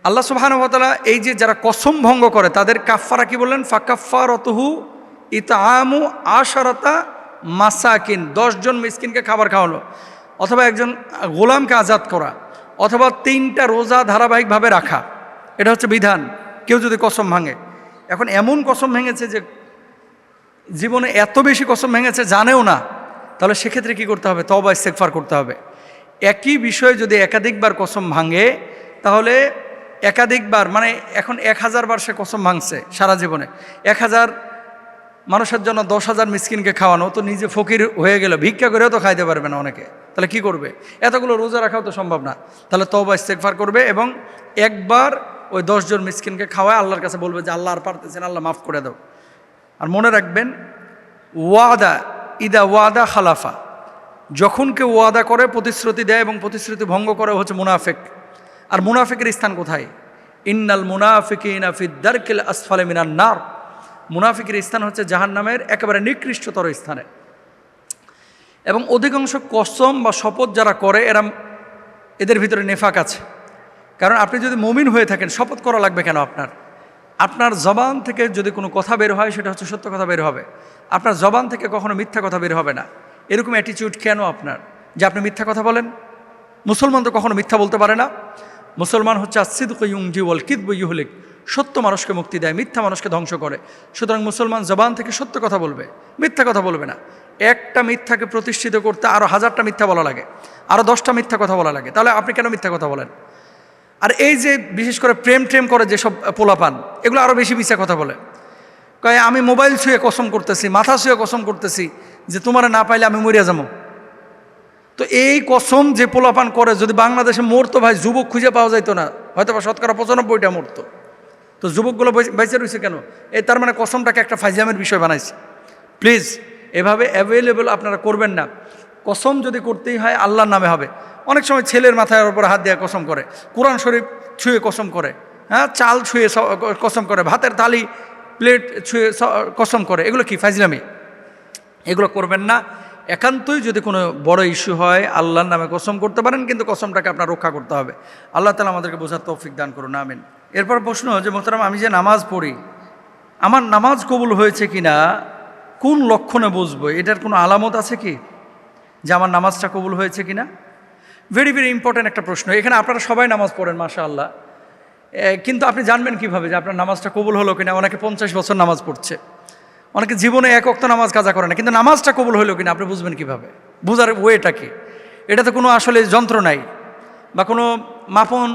আল্লাহ সুবহানাহু ওয়া তাআলা এই যে যারা কসম ভঙ্গ করে তাদের কাফফারা কি বললেন? ফাকাফফারাতুহু ইতআমু আশারাতা মাসাকিন, 10 জন মিসকিনকে খাবার খাওয়ানো, অথবা একজন গোলামকে আজাদ করা, অথবা 3টা রোজা ধারাবাহিকভাবে রাখা। এটা হচ্ছে বিধান, কেউ যদি কসম ভাঙে। এখন এমন কসম ভেঙেছে যে জীবনে এত বেশি কসম ভেঙেছে জানেও না, তাহলে সেক্ষেত্রে কি করতে হবে? তওবা ইস্তেগফার করতে হবে। একই বিষয়ে যদি একাধিকবার কসম ভাঙে, তাহলে একাধিকবার মানে এখন 1000 বার সে কসম ভাঙছে সারা জীবনে, 1000 মানুষের জন্য 10,000 মিসকিনকে খাওয়ানো, তো নিজে ফকির হয়ে গেল, ভিক্ষা করেও তো খাইতে পারবে না অনেকে। তাহলে কি করবে? এতগুলো রোজা রাখাও তো সম্ভব না। তাহলে তওবা ইস্তেগফার করবে এবং একবার ওই 10 জন মিসকিনকে খাওয়ায় আল্লাহর কাছে বলবে যে আল্লাহ আর পারতেছেন, আল্লাহ মাফ করে দাও। আর মনে রাখবেন, ওয়াদা ইদা ওয়াদা খালাফা, যখন কেউ ওয়াদা করে, প্রতিশ্রুতি দেয় এবং প্রতিশ্রুতি ভঙ্গ করে, হচ্ছে মুনাফিক। আর মুনাফিকের স্থান কোথায়? ইন্নাল মুনাফিকিনা ফিদ দারকিল আসফালি মিনান নার। মুনাফিকের স্থান হচ্ছে জাহান্নামের একেবারে নিকৃষ্টতর স্থানে। এবং অধিকাংশ কসম বা শপথ যারা করে, এদের ভিতরে নেফাক আছে। কারণ আপনি যদি মুমিন হয়ে থাকেন, শপথ করা লাগবে কেন? আপনার জবান থেকে যদি কোনো কথা বের হয়, সেটা হচ্ছে সত্য কথা বের হবে। আপনার জবান থেকে কখনো মিথ্যা কথা বের হবে না। এরকম অ্যাটিটিউড কেন আপনার যে আপনি মিথ্যা কথা বলেন? মুসলমান তো কখনো মিথ্যা বলতে পারে না। মুসলমান হচ্ছে আসিদকু ইউনজি ওয়াল কিযবু ইউহলিক, সত্য মানুষকে মুক্তি দেয়, মিথ্যা মানুষকে ধ্বংস করে। সুতরাং মুসলমান জবান থেকে সত্য কথা বলবে, মিথ্যা কথা বলবে না। একটা মিথ্যাকে প্রতিষ্ঠিত করতে আরও 1000টা মিথ্যা বলা লাগে, আরও 10টা মিথ্যা কথা বলা লাগে। তাহলে আপনি কেন মিথ্যা কথা বলেন? আর এই যে বিশেষ করে প্রেম করে যেসব পোলাপান, এগুলো আরও বেশি মিথ্যা কথা বলে। কয় আমি মোবাইল ছুঁয়ে কসম করতেছি, মাথা ছুঁয়ে কসম করতেছি যে তোমারে না পাইলে আমি মরিয়া যাবো। তো এই কসম যে পোলাপান করে, যদি বাংলাদেশে মরতো ভাই, যুবক খুঁজে পাওয়া যাইতো না, হয়তো বা 95%টা মরতো। তো যুবকগুলো বেঁচে রয়েছে কেন? তার মানে কসমটাকে একটা ফাইজামের বিষয় বানাইছে। প্লিজ এভাবে অ্যাভেলেবল আপনারা করবেন না। কসম যদি করতেই হয় আল্লাহর নামে হবে। অনেক সময় ছেলের মাথার উপর হাত দিয়ে কসম করে, কোরআন শরীফ ছুঁয়ে কসম করে, হ্যাঁ, চাল ছুঁয়ে কসম করে, ভাতের থালি প্লেট ছুঁয়ে কসম করে। এগুলো কি ফাইজলামি? এগুলো করবেন না। একান্তই যদি কোনো বড় ইস্যু হয়, আল্লাহর নামে কসম করতে পারেন, কিন্তু কসমটাকে আপনার রক্ষা করতে হবে। আল্লাহ তাআলা আমাদেরকে বোঝার তৌফিক দান করুন, আমিন। এরপর প্রশ্ন যে মোহতারাম, আমি যে নামাজ পড়ি, আমার নামাজ কবুল হয়েছে কিনা কোন লক্ষণে বুঝবো? এটার কোনো আলামত আছে কি যে আমার নামাজটা কবুল হয়েছে কিনা? ভেরি ভেরি ইম্পর্ট্যান্ট একটা প্রশ্ন। এখানে আপনারা সবাই নামাজ পড়েন মাশাআল্লাহ, কিন্তু আপনি জানবেন কিভাবে যে আপনার নামাজটা কবুল হলো কিনা? অনেকে 50 বছর নামাজ পড়ছে, অনেকে জীবনে এক ওয়াক্ত নামাজ কাজা করে না, কিন্তু নামাজটা কবুল হলো কিনা আপনি বুঝবেন কিভাবে? বোঝার ওয়েটা কি? এটা তো কোনো আসলে যন্ত্র নাই, বা কোনো মাপন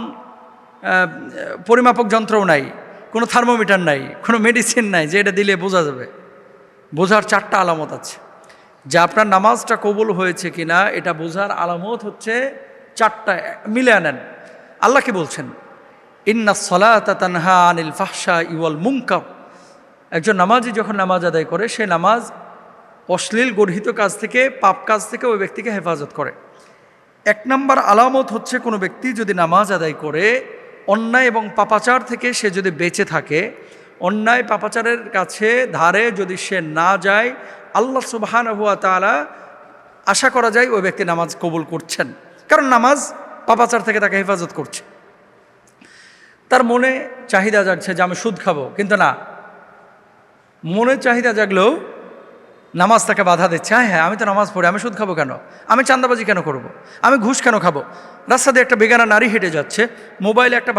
পরিমাপক যন্ত্রও নাই, কোনো থার্মোমিটার নাই, কোনো মেডিসিন নাই যে এটা দিলে বোঝা যাবে। বোঝার 4টা আলামত আছে। যে আপনার নামাজটা কবুল হয়েছে কিনা এটা বোঝার আলামত হচ্ছে 4টা, মিলে আনেন। আল্লাহ কি বলছেন? ইন্নাস সালাতা তানহা আনিল ফাহশাই ওয়াল মুনকার। একজন নামাজি যখন নামাজ আদায় করে, সে নামাজ অশ্লীল গর্হিত কাজ থেকে, পাপ কাজ থেকে ওই ব্যক্তিকে হেফাজত করে। 1 নম্বর আলামত হচ্ছে কোনো ব্যক্তি যদি নামাজ আদায় করে অন্যায় এবং পাপাচার থেকে সে যদি বেঁচে থাকে, অন্যায় পাপাচারের কাছে ধারে যদি সে না যায়, আল্লাহ সুবহানাহু ওয়া তাআলা আশা করা যায় ওই ব্যক্তি নামাজ কবুল করছেন, কারণ নামাজ পাপাচার থেকে তাকে হেফাজত করছে। তার মনে চাহিদা জাগছে যে আমি সুদ খাবো, কিন্তু না, মনে চাহিদা জাগলেও নামাজ তাকে বাধা দিচ্ছে। হ্যাঁ, আমি তো নামাজ পড়ি, আমি সুদ খাবো কেন? আমি চাঁদাবাজি কেন করব? আমি ঘুষ কেন খাবো? রাস্তা দিয়ে একটা বেগানা নারী হেঁটে যাচ্ছে, মোবাইলে একটা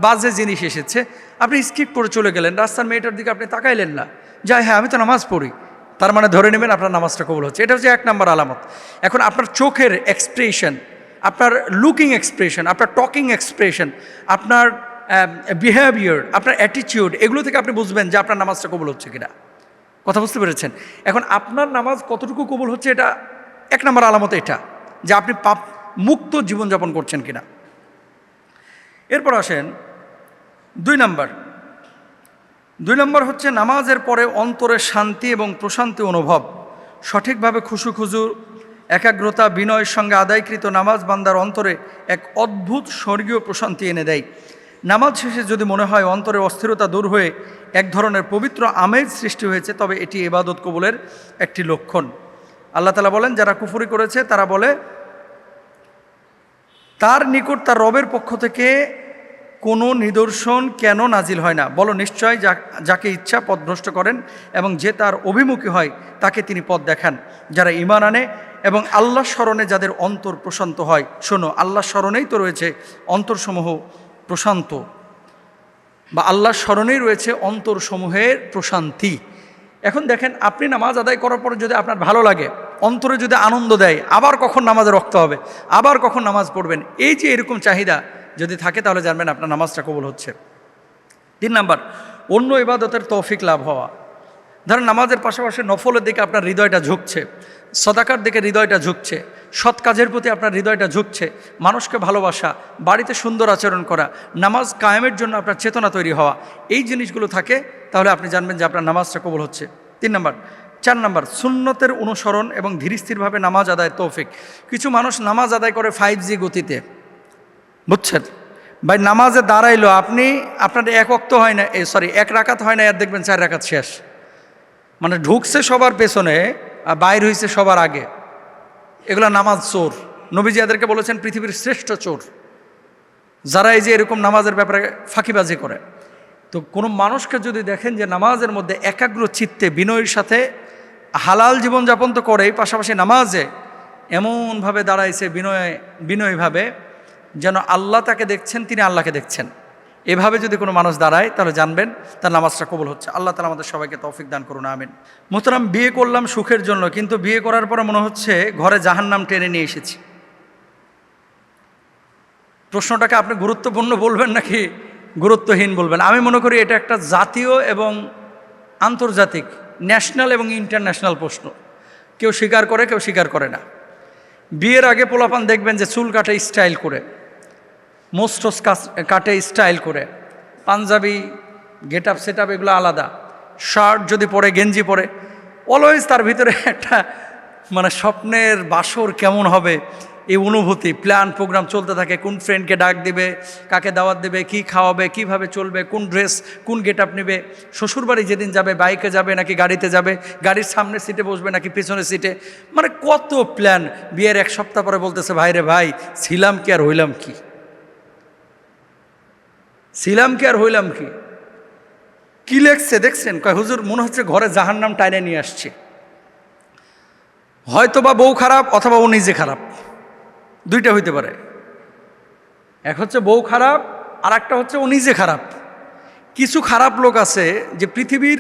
বাজে জিনিস এসেছে, আপনি স্কিপ করে চলে গেলেন, রাস্তার মেয়েটার দিকে আপনি তাকাইলেন না, যাই হ্যাঁ আমি তো নামাজ পড়ি, তার মানে ধরে নেবেন আপনার নামাজটা কবুল হচ্ছে। এটা হচ্ছে 1 নম্বর আলামত। এখন আপনার চোখের এক্সপ্রেশন, আপনার লুকিং এক্সপ্রেশন, আপনার টকিং এক্সপ্রেশন, আপনার বিহেভিয়ার, আপনার অ্যাটিটিউড, এগুলো থেকে আপনি বুঝবেন যে আপনার নামাজটা কবুল হচ্ছে কিনা। কথা বুঝতে পেরেছেন? এখন আপনার নামাজ কতটুকু কবুল হচ্ছে, এটা 1 নম্বর আলামত, এটা যে আপনি পাপ মুক্ত জীবনযাপন করছেন কিনা। এরপর আসেন 2 নম্বর। 2 নম্বর হচ্ছে নামাজের পরে অন্তরে শান্তি এবং প্রশান্তি অনুভব। সঠিকভাবে খুশু একাগ্রতা বিনয়ের সঙ্গে আদায়কৃত নামাজ বান্দার অন্তরে এক অদ্ভুত স্বর্গীয় প্রশান্তি এনে দেয়। নামাজ শেষে যদি মনে হয় অন্তরে অস্থিরতা দূর হয়ে এক ধরনের পবিত্র আমেজ সৃষ্টি হয়েছে, তবে এটি ইবাদত কবুলের একটি লক্ষণ। আল্লাহ তাআলা বলেন, যারা কুফরি করেছে তারা বলে তার নিকট তার রবের পক্ষ থেকে কোনো নিদর্শন কেন নাজিল হয় না? বলো, নিশ্চয় যাকে ইচ্ছা পথভ্রষ্ট করেন এবং যে তার অভিমুখী হয় তাকে তিনি পথ দেখান। যারা ঈমান আনে এবং আল্লাহ স্মরণে যাদের অন্তর প্রশান্ত হয়। শোনো, আল্লাহ স্মরণেই তো রয়েছে অন্তরসমূহ প্রশান্ত, বা আল্লাহর স্মরণেই রয়েছে অন্তরসমূহের প্রশান্তি। এখন দেখেন, আপনি নামাজ আদায় করার পরে যদি আপনার ভালো লাগে, অন্তরে যদি আনন্দ দেয়, আবার কখন নামাজে রক্ত হবে, আবার কখন নামাজ পড়বেন, এই যে এরকম চাহিদা যদি থাকে, তাহলে জানবেন আপনার নামাজটা কবুল হচ্ছে। 3 নম্বর, অন্য ইবাদতের তৌফিক লাভ হওয়া। ধরেন নামাজের পাশাপাশি নফলের দিকে আপনার হৃদয়টা ঝুঁকছে, সদাকার দিকে হৃদয়টা ঝুঁকছে, সৎ কাজের প্রতি আপনার হৃদয়টা ঝুঁকছে, মানুষকে ভালোবাসা, বাড়িতে সুন্দর আচরণ করা, নামাজ কায়েমের জন্য আপনার চেতনা তৈরি হওয়া, এই জিনিসগুলো থাকে, তাহলে আপনি জানবেন যে আপনার নামাজটা কবুল হচ্ছে। 3 নম্বর। 4 নম্বর, সুন্নতের অনুসরণ এবং ধীরস্থিরভাবে নামাজ আদায়ের তৌফিক। কিছু মানুষ নামাজ আদায় করে 5G গতিতে, বুঝছেন ভাই? নামাজে দাঁড়াইলো, আপনার 1 ওয়াক্ত হয় না, 1 রাকাত হয় না, আর দেখবেন 4 রাকাত শেষ। মানে ঢুকছে সবার পেছনে আর বাইর হয়েছে সবার আগে। এগুলো নামাজ চোর। নবীজি এদেরকে বলেছেন পৃথিবীর শ্রেষ্ঠ চোর, যারা এই যে এরকম নামাজের ব্যাপারে ফাঁকিবাজি করে। তো কোনো মানুষকে যদি দেখেন যে নামাজের মধ্যে একাগ্র চিত্তে বিনয়ের সাথে, হালাল জীবনযাপন তো করেই, পাশাপাশি নামাজে এমনভাবে দাঁড়াইছে বিনয়ীভাবে, যেন আল্লাহ তাকে দেখছেন, তিনি আল্লাহকে দেখছেন, এভাবে যদি কোনো মানুষ দাঁড়ায়, তাহলে জানবেন তার নামাজটা কবুল হচ্ছে। আল্লাহ তাআলা আমাদের সবাইকে তৌফিক দান করুন, আমিন। মোহতারাম, বিয়ে করলাম সুখের জন্য, কিন্তু বিয়ে করার পরে মনে হচ্ছে ঘরে জাহান্নাম টেনে নিয়ে এসেছি। প্রশ্নটাকে আপনি গুরুত্বপূর্ণ বলবেন নাকি গুরুত্বহীন বলবেন? আমি মনে করি এটা একটা জাতীয় এবং আন্তর্জাতিক, ন্যাশনাল এবং ইন্টারন্যাশনাল প্রশ্ন। কেউ স্বীকার করে, কেউ স্বীকার করে না। বিয়ের আগে পোলাপান দেখবেন যে চুল কাটে স্টাইল করে, মোস্টস কাটে স্টাইল করে, Punjabi get up set up এগুলো আলাদা, শার্ট যদি পরে, গেঞ্জি পরে, অলওয়েজ তার ভিতরে একটা মানে স্বপ্নের বাসর কেমন হবে এই অনুভূতি, প্ল্যান প্রোগ্রাম চলতে থাকে। কোন ফ্রেন্ডকে ডাক দিবে, কাকে দাওয়াত দেবে, কি খাওয়াবে, কিভাবে চলবে, কোন ড্রেস, কোন গেট আপ নেবে, শ্বশুরবাড়ি যেদিন যাবে বাইকে যাবে নাকি গাড়িতে যাবে, গাড়ির সামনের সিটে বসবে নাকি পিছনের সিটে, মানে কত প্ল্যান। বিয়ের 1 সপ্তাহ পরে বলতেছে, ভাইরে ভাই, ছিলাম কি আর হইলাম কি, ছিলাম কি আর হইলাম কি। কি লেখছে দেখছেন? কয় হুজুর, মনে হচ্ছে ঘরে জাহান্নাম টাইনে নিয়ে আসছে। হয়তো বা বউ খারাপ, অথবা ও নিজে খারাপ, দুইটা হইতে পারে। এক হচ্ছে বউ খারাপ, আর একটা হচ্ছে ও নিজে খারাপ। কিছু খারাপ লোক আছে যে পৃথিবীর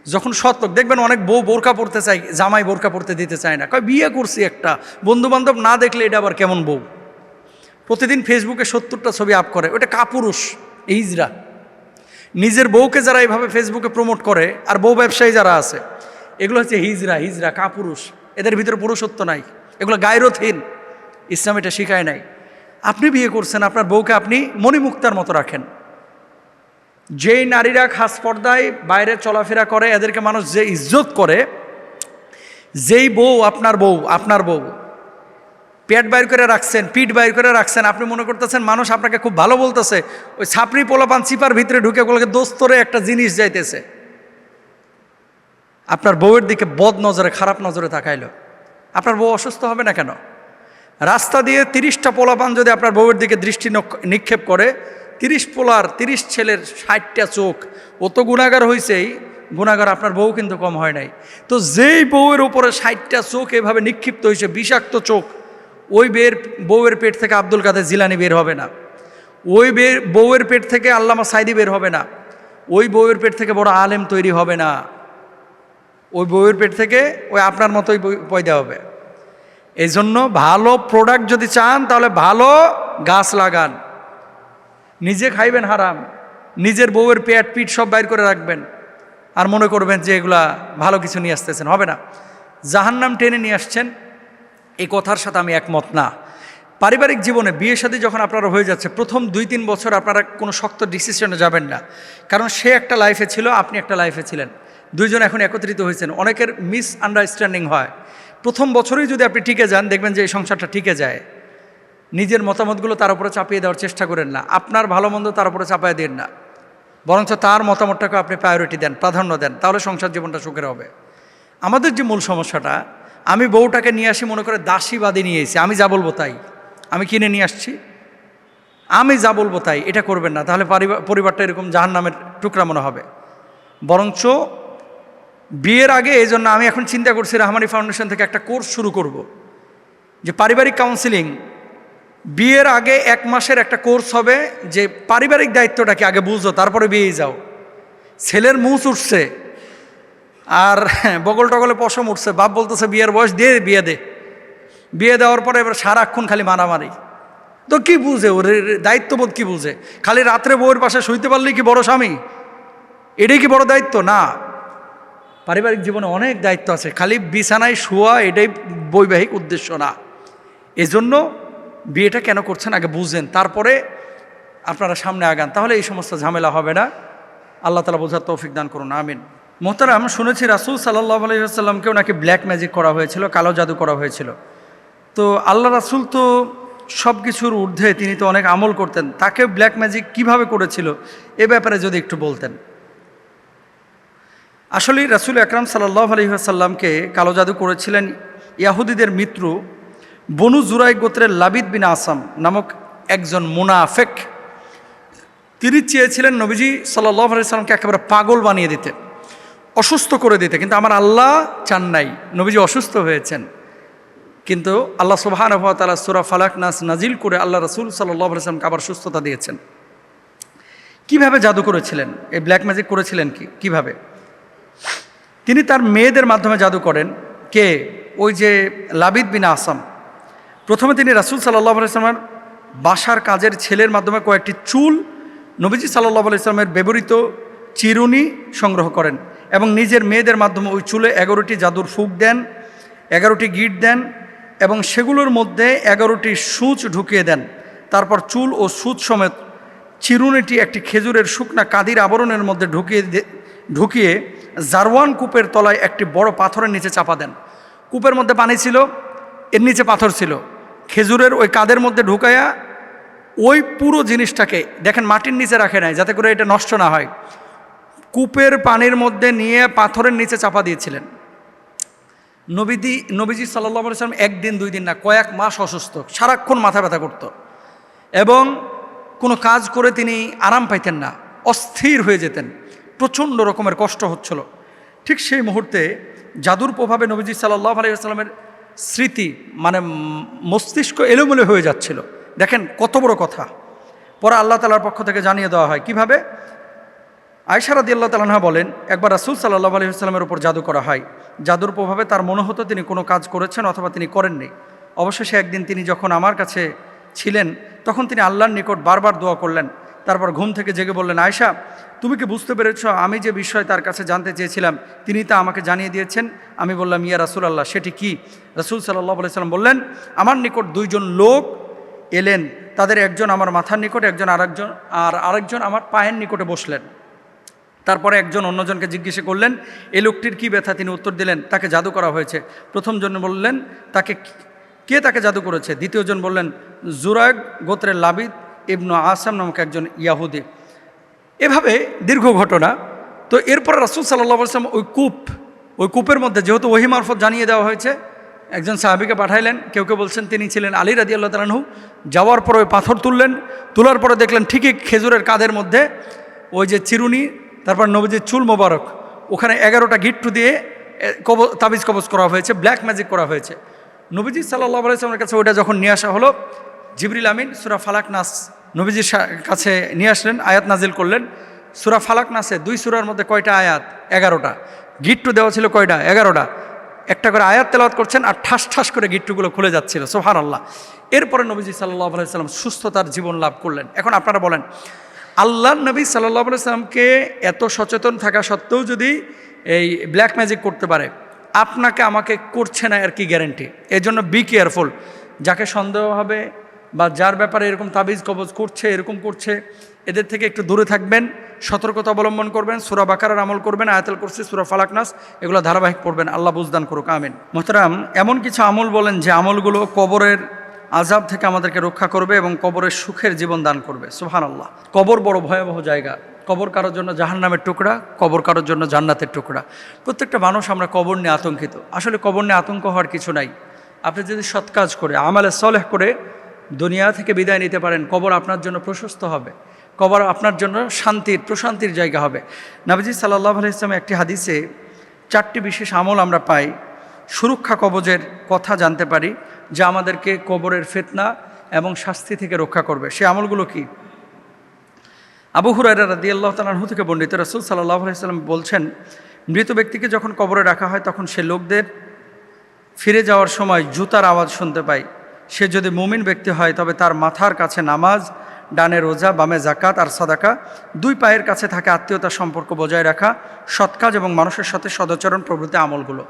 যখন সৎ লোক দেখবেন, অনেক বউ বোরকা পড়তে চায়, জামাই বোরকা পড়তে দিতে চায় না, কয় বিয়ে করছি একটা, বন্ধুবান্ধব না দেখলে এটা আবার কেমন বউ। প্রতিদিন ফেসবুকে 70টা ছবি আপ করে, ওটা কাপুরুষ, হিজড়া। নিজের বউকে যারা এইভাবে ফেসবুকে প্রমোট করে, আর বউ ব্যবসায়ী যারা আছে, এগুলো হচ্ছে হিজড়া কাপুরুষ। এদের ভিতরে পুরুষত্ব নাই, এগুলো গায়রতহীন। ইসলাম এটা শিখায় নাই। আপনি বিয়ে করছেন, আপনার বউকে আপনি মণিমুক্তার মতো রাখেন। যেই নারীরা খাস পর্দায় বাইরে চলাফেরা করে, এদেরকে মানুষ যে ইজ্জত করে, যেই বউ আপনার বউ পেট বাইর করে রাখছেন, পিঠ বাইর করে রাখছেন, আপনি মনে করতেছেন মানুষ আপনাকে খুব ভালো বলতেছে, ওই ছাপড়ি পোলাপান চিপার ভিতরে ঢুকে গুলোকে দোস্তরে একটা জিনিস যাইতেছে। আপনার বউয়ের দিকে বদ নজরে, খারাপ নজরে তাকাইলো, আপনার বউ অসুস্থ হবে না কেন? রাস্তা দিয়ে 30টা পোলাপান যদি আপনার বউয়ের দিকে দৃষ্টি নিক্ষেপ করে, 30 পোলার 30 ছেলের 60টা চোখ, ও তো গুণাগার হয়েছেই, গুণাগার আপনার বউ কিন্তু কম হয় নাই। তো যেই বউয়ের উপরে 60টা চোখ এভাবে নিক্ষিপ্ত হয়েছে, বিষাক্ত চোখ, ওই বউয়ের পেট থেকে আব্দুল কাদের জিলানি বের হবে না, ওই বউয়ের পেট থেকে আল্লামা সাইদি বের হবে না, ওই বউয়ের পেট থেকে বড় আলেম তৈরি হবে না, ওই বউয়ের পেট থেকে ওই আপনার মতোই পয়দা হবে। এই জন্য ভালো প্রোডাক্ট যদি চান, তাহলে ভালো গাছ লাগান। নিজে খাইবেন হারাম, নিজের বউয়ের পেট পিঠ সব বাইর করে রাখবেন, আর মনে করবেন যে এগুলা ভালো কিছু নিয়ে আসতেছেন, হবে না। জাহান্নাম টেনে নিয়ে আসছেন, এই কথার সাথে আমি একমত না। পারিবারিক জীবনে বিয়ে শাদী যখন আপনারা হয়ে যাচ্ছে, প্রথম 2-3 বছর আপনারা কোনো শক্ত ডিসিশনে যাবেন না, কারণ সে একটা লাইফে ছিল, আপনি একটা লাইফে ছিলেন, দুইজন এখন একত্রিত হয়েছেন। অনেকের মিস আন্ডারস্ট্যান্ডিং হয়। প্রথম বছরেই যদি আপনি টিকে যান, দেখবেন যে এই সংসারটা টিকে যায়। নিজের মতামতগুলো তার উপরে চাপিয়ে দেওয়ার চেষ্টা করেন না, আপনার ভালো মন্দ তার উপরে চাপিয়ে দেন না, বরঞ্চ তার মতামতটাকে আপনি প্রায়োরিটি দেন, প্রাধান্য দেন, তাহলে সংসার জীবনটা সুখের হবে। আমাদের যে মূল সমস্যাটা, আমি বউটাকে নিয়ে আসি মনে করে দাসীবাদী নিয়ে এসেছি, আমি যা বলবো তাই, আমি কিনে নিয়ে আসছি, আমি যা বলবো তাই। এটা করবেন না, তাহলে পরিবারটা এরকম জাহান্নামের টুকরা মনে হবে। বরঞ্চ বিয়ের আগে, এই জন্য আমি এখন চিন্তা করছি রাহমানি ফাউন্ডেশন থেকে একটা কোর্স শুরু করব, যে পারিবারিক কাউন্সিলিং। বিয়ের আগে 1 মাসের একটা কোর্স হবে, যে পারিবারিক দায়িত্বটাকে আগে বুঝো, তারপরে বিয়ে যাও। ছেলের মুখ উঠছে আর বগল টগলে পশম উঠছে, বাপ বলতেছে বিয়ের বয়স দিয়ে বিয়ে দেওয়ার পরে এবার সারাক্ষণ খালি মারামারি। তো কি বুঝে ওর দায়িত্ববোধ, কি বুঝে? খালি রাত্রে বউয়ের পাশে শুইতে পারলেই কি বড় স্বামী? এটাই কি বড় দায়িত্ব? না, পারিবারিক জীবনে অনেক দায়িত্ব আছে, খালি বিছানায় শোয়া এটাই বৈবাহিক উদ্দেশ্য না। এজন্য বিয়েটা কেন করছেন আগে বুঝেন, তারপরে আপনারা সামনে আগান, তাহলে এই সমস্ত ঝামেলা হবে না। আল্লাহ তাআলা বোঝার তৌফিক দান করুন, আমিন। মোহতারাম, শুনেছি রাসূল সাল্লাল্লাহু আলাইহি ওয়াসাল্লামকেও নাকি ব্ল্যাক ম্যাজিক করা হয়েছিল, কালো জাদু করা হয়েছিল। তো আল্লাহ রাসূল তো সব কিছুর ঊর্ধ্বে, তিনি তো অনেক আমল করতেন, তাকে ব্ল্যাক ম্যাজিক কিভাবে করেছিল এ ব্যাপারে যদি একটু বলতেন। আসলে রাসূল আকরাম সাল্লাল্লাহু আলাইহি ওয়াসাল্লামকে কালো জাদু করেছিলেন ইয়াহুদীদের মিত্র বনু জুরাই গোত্রের লাবিদ বিন আসাম নামক একজন মুনাফেক। তিনি চেয়েছিলেন নবীজি সাল্লাল্লাহু আলাইহি ওয়াসাল্লামকে একেবারে পাগল বানিয়ে দিতে, অসুস্থ করে দিতে, কিন্তু আমার আল্লাহ চান নাই, নবীজি অসুস্থ হয়েছেন। কিন্তু আল্লাহ সুবহানাহু ওয়া তাআলা সূরা ফালাক নাস নাজিল করে আল্লাহ রাসূল সাল্লাল্লাহু আলাইহি ওয়াসাল্লামকে আবার সুস্থতা দিয়েছেন। কিভাবে জাদু করেছিলেন, এই ব্ল্যাক ম্যাজিক করেছিলেন কিভাবে? তিনি তার মেয়েদের মাধ্যমে জাদু করেন। কে? ওই যে লাবিদ বিন আসাম। প্রথমে তিনি রাসূল সাল্লাল্লাহু আলাইহি ওয়াসাল্লামের বাসার কাজের ছেলের মাধ্যমে কয়েকটি চুল, নবীজি সাল্লাল্লাহু আলাইহি ওয়াসাল্লামের ব্যবহৃত চিরুনি সংগ্রহ করেন এবং নিজের মেয়েদের মাধ্যমে ওই চুলে 11টি জাদুর ফুঁক দেন, 11টি গিট দেন এবং সেগুলোর মধ্যে 11টি সূচ ঢুকিয়ে দেন। তারপর চুল ও সূচ সমেত চিরুনিটি একটি খেজুরের শুকনা কাদির আবরণের মধ্যে ঢুকিয়ে জারওয়ান কূপের তলায় একটি বড় পাথরের নিচে চাপা দেন। কূপের মধ্যে পানি ছিল, এর নিচে পাথর ছিল, খেজুরের ওই কাদের মধ্যে ঢুকাইয়া ওই পুরো জিনিসটাকে, দেখেন মাটির নিচে রাখে নাই যাতে করে এটা নষ্ট না হয়, কূপের পানির মধ্যে নিয়ে পাথরের নিচে চাপা দিয়েছিলেন। নবীজি সাল্লাল্লাহু আলাইহি ওয়াসাল্লাম 1 দিন 2 দিন না, কয়েক মাস অসুস্থ, সারাক্ষণ মাথা ব্যথা করত এবং কোনো কাজ করে তিনি আরাম পাইতেন না, অস্থির হয়ে যেতেন, প্রচণ্ড রকমের কষ্ট হচ্ছিল। ঠিক সেই মুহূর্তে জাদুর প্রভাবে নবীজি সাল্লাল্লাহু আলাইহি ওয়াসাল্লামের স্মৃতি, মানে মস্তিষ্ক এলোমেলো হয়ে যাচ্ছিল। দেখেন কত বড় কথা, পরে আল্লাহ তাআলার পক্ষ থেকে জানিয়ে দেওয়া হয়। কিভাবে? আয়েশা রাদিয়াল্লাহু তাআলা আনহা বলেন, একবার রাসূল সাল্লাল্লাহু আলাইহি ওয়াসাল্লামের উপর জাদু করা হয়। জাদুর প্রভাবে তার মনে হতো তিনি কোনো কাজ করেছেন অথবা তিনি করেননি। অবশেষে একদিন তিনি যখন আমার কাছে ছিলেন তখন তিনি আল্লাহর নিকট বারবার দোয়া করলেন। তারপর ঘুম থেকে জেগে বললেন, আয়েশা, তুমি কি বুঝতে পেরেছ আমি যে বিষয় তার কাছে জানতে চেয়েছিলাম তিনি তা আমাকে জানিয়ে দিয়েছেন? আমি বললাম, ইয়া রাসূলুল্লাহ, সেটি কি? রাসূল সাল্লাল্লাহু আলাইহি ওয়াসাল্লাম বললেন, আমার নিকট দুইজন লোক এলেন, তাদের একজন আমার মাথার নিকট আরেকজন আমার পায়ের নিকটে বসলেন। তারপরে একজন অন্যজনকে জিজ্ঞেস করলেন, এই লোকটির কী ব্যথা? তিনি উত্তর দিলেন, তাকে জাদু করা হয়েছে। প্রথমজন বললেন, কে তাকে জাদু করেছে? দ্বিতীয়জন বললেন, জুরাগ গোত্রের লাবিদ ইবনু আসাম নামক একজন ইয়াহুদি। এভাবে দীর্ঘ ঘটনা। তো এরপর রাসূল সাল্লাল্লাহু আলাইহি ওয়াসাল্লাম ওই কূপের মধ্যে, যেহেতু ওহী মারফত জানিয়ে দেওয়া হয়েছে, একজন সাহাবীকে পাঠাইলেন। কেউ বলছেন তিনি ছিলেন আলী রাদিয়াল্লাহু তাআলা আনহু। যাওয়ার পরে ওই পাথর তোলার পরে দেখলেন ঠিকই খেজুরের কাদের মধ্যে ওই যে চিরুনি, তারপর নবীজির চুল মোবারক, ওখানে 11টা গিট্টু দিয়ে তাবিজ কবজ করা হয়েছে, ব্ল্যাক ম্যাজিক করা হয়েছে। নবীজি সাল্লাল্লাহু আলাইহি ওয়াসাল্লামের কাছে ওইটা যখন নিয়ে আসা হলো, জিবরিল আমিন সূরা ফালাক নাস নবীজির কাছে নিয়ে আসলেন, আয়াত নাজিল করলেন। সূরা ফালাক নাসে 2 সূরার মধ্যে কয়টা আয়াত? 11টা। গিট্টু দেওয়া ছিল কয়টা? 11টা। একটা করে আয়াত তেলাওয়াত করছেন আর ঠাস ঠাস করে গিট্টুগুলো খুলে যাচ্ছিল। সুবহানাল্লাহ। এরপরে নবীজি সাল্লাল্লাহু আলাইহি ওয়াসাল্লাম সুস্থতার জীবন লাভ করলেন। এখন আপনারা বলেন, আল্লাহর নবী সাল্লাল্লাহু আলাইহি ওয়াসাল্লামকে এত সচেতন থাকা সত্ত্বেও যদি এই ব্ল্যাক ম্যাজিক করতে পারে, আপনাকে আমাকে করছে না আর কি গ্যারেন্টি? এই জন্য বি কেয়ারফুল। যাকে সন্দেহ হবে বা যার ব্যাপারে এরকম তাবিজ কবজ করছে, এরকম করছে, এদের থেকে একটু দূরে থাকবেন, সতর্কতা অবলম্বন করবেন, সূরা বাকারার আমল করবেন, আয়াতুল কুরসি, সূরা ফালাক নাস, এগুলো ধারাবাহিক পড়বেন। আল্লাহ বুঝদান করুক, আমিন। মুহতারাম, এমন কিছু আমল বলেন যে আমলগুলো কবরের আযাব থেকে আমাদেরকে রক্ষা করবে এবং কবরের সুখের জীবন দান করবে। সুবহানাল্লাহ। কবর বড় ভয়াবহ জায়গা। কবর কারোর জন্য জাহান্নামের টুকরা, কবর কারোর জন্য জান্নাতের টুকরা। প্রত্যেকটা মানুষ আমরা কবর নিয়ে আতঙ্কিত। আসলে কবর নিয়ে আতঙ্ক হওয়ার কিছু নাই। আপনি যদি সৎ কাজ করে, আমালে সলেহ করে দুনিয়া থেকে বিদায় নিতে পারেন, কবর আপনার জন্য প্রশস্ত হবে, কবর আপনার জন্য প্রশান্তির জায়গা হবে। নবীজি সাল্লাল্লাহু আলাইহি ওয়াসাল্লাম একটি হাদিসে 4টি বিশেষ আমল আমরা পাই, সুরক্ষা কবজের কথা জানতে পারি, যা আমাদেরকে কবরের ফিতনা এবং শাস্তি থেকে রক্ষা করবে। সে আমলগুলো কি? আবু হুরায়রা রাদিয়াল্লাহু তাআলা আনহু থেকে বর্ণিত, রাসূল সাল্লাল্লাহু আলাইহি ওয়াসাল্লাম বলছেন, মৃত ব্যক্তিকে যখন কবরে রাখা হয় তখন সে লোকদের ফিরে যাওয়ার সময় জুতার আওয়াজ শুনতে পায়। সে যদি মুমিন ব্যক্তি হয় তবে তার মাথার কাছে নামাজ, ডানে রোজা, বামে জাকাত আর সাদাকা, 2 পায়ের কাছে থাকে আত্মীয়তার সম্পর্ক বজায় রাখা, সৎ কাজ এবং মানুষের সাথে সদাচরণ প্রভৃতি আমলগুলো।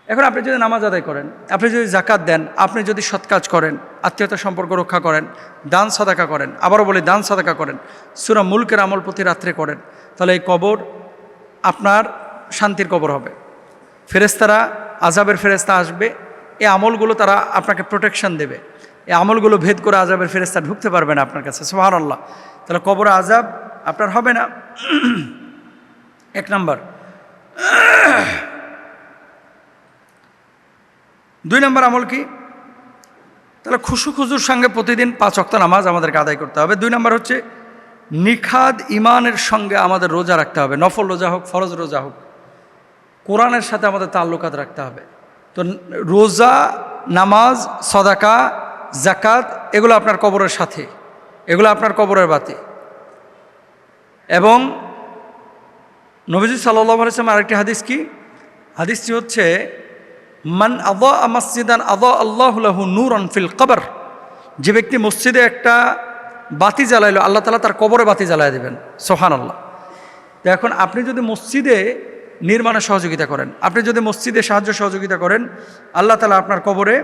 এখন আপনি যদি নামাজ আদায় করেন, আপনি যদি জাকাত দেন, আপনি যদি সৎ কাজ করেন, আত্মীয়তার সম্পর্ক রক্ষা করেন, দান সাদাকা করেন, আবারও বলি দান সাদাকা করেন, সূরা মুলকের আমল প্রতি রাত্রে করেন, তাহলে এই কবর আপনার শান্তির কবর হবে। ফেরেশতারা, আযাবের ফেরেশতা আসবে, এই আমলগুলো তারা আপনাকে প্রোটেকশন দেবে। এই আমলগুলো ভেদ করে আযাবের ফেরেশতা ঢুকতে পারবে না আপনার কাছে। সুবহানাল্লাহ। তাহলে কবরে আযাব আপনার হবে না। 1 নাম্বার। 2 নম্বর আমল কি? তাহলে খুজুর সঙ্গে প্রতিদিন 5 ওয়াক্ত নামাজ আমাদেরকে আদায় করতে হবে। 2 নম্বর হচ্ছে নিখাদ ইমানের সঙ্গে আমাদের রোজা রাখতে হবে, নফল রোজা হোক, ফরজ রোজা হোক, কোরআনের সাথে আমাদের তাল্লুকাত রাখতে হবে। তো রোজা, নামাজ, সাদাকা, জাকাত, এগুলো আপনার কবরের সাথে, এগুলো আপনার কবরের বাতি। এবং নবীজি সাল্লাল্লাহু আলাইহি ওয়াসাল্লাম আরেকটি হাদিস কি? হাদিসটি হচ্ছে, মান আযা মসজিদান আযা আল্লাহু লাহু নূরান ফিল কবর। যে ব্যক্তি মসজিদে একটা বাতি জ্বালাইলো, আল্লাহ তাআলা তার কবরে বাতি জ্বালায় দেবেন। সুবহানাল্লাহ। তো এখন আপনি যদি মসজিদে নির্মাণে সহযোগিতা করেন, আপনি যদি মসজিদে সাহায্য সহযোগিতা করেন, আল্লাহ তাআলা আপনার কবরে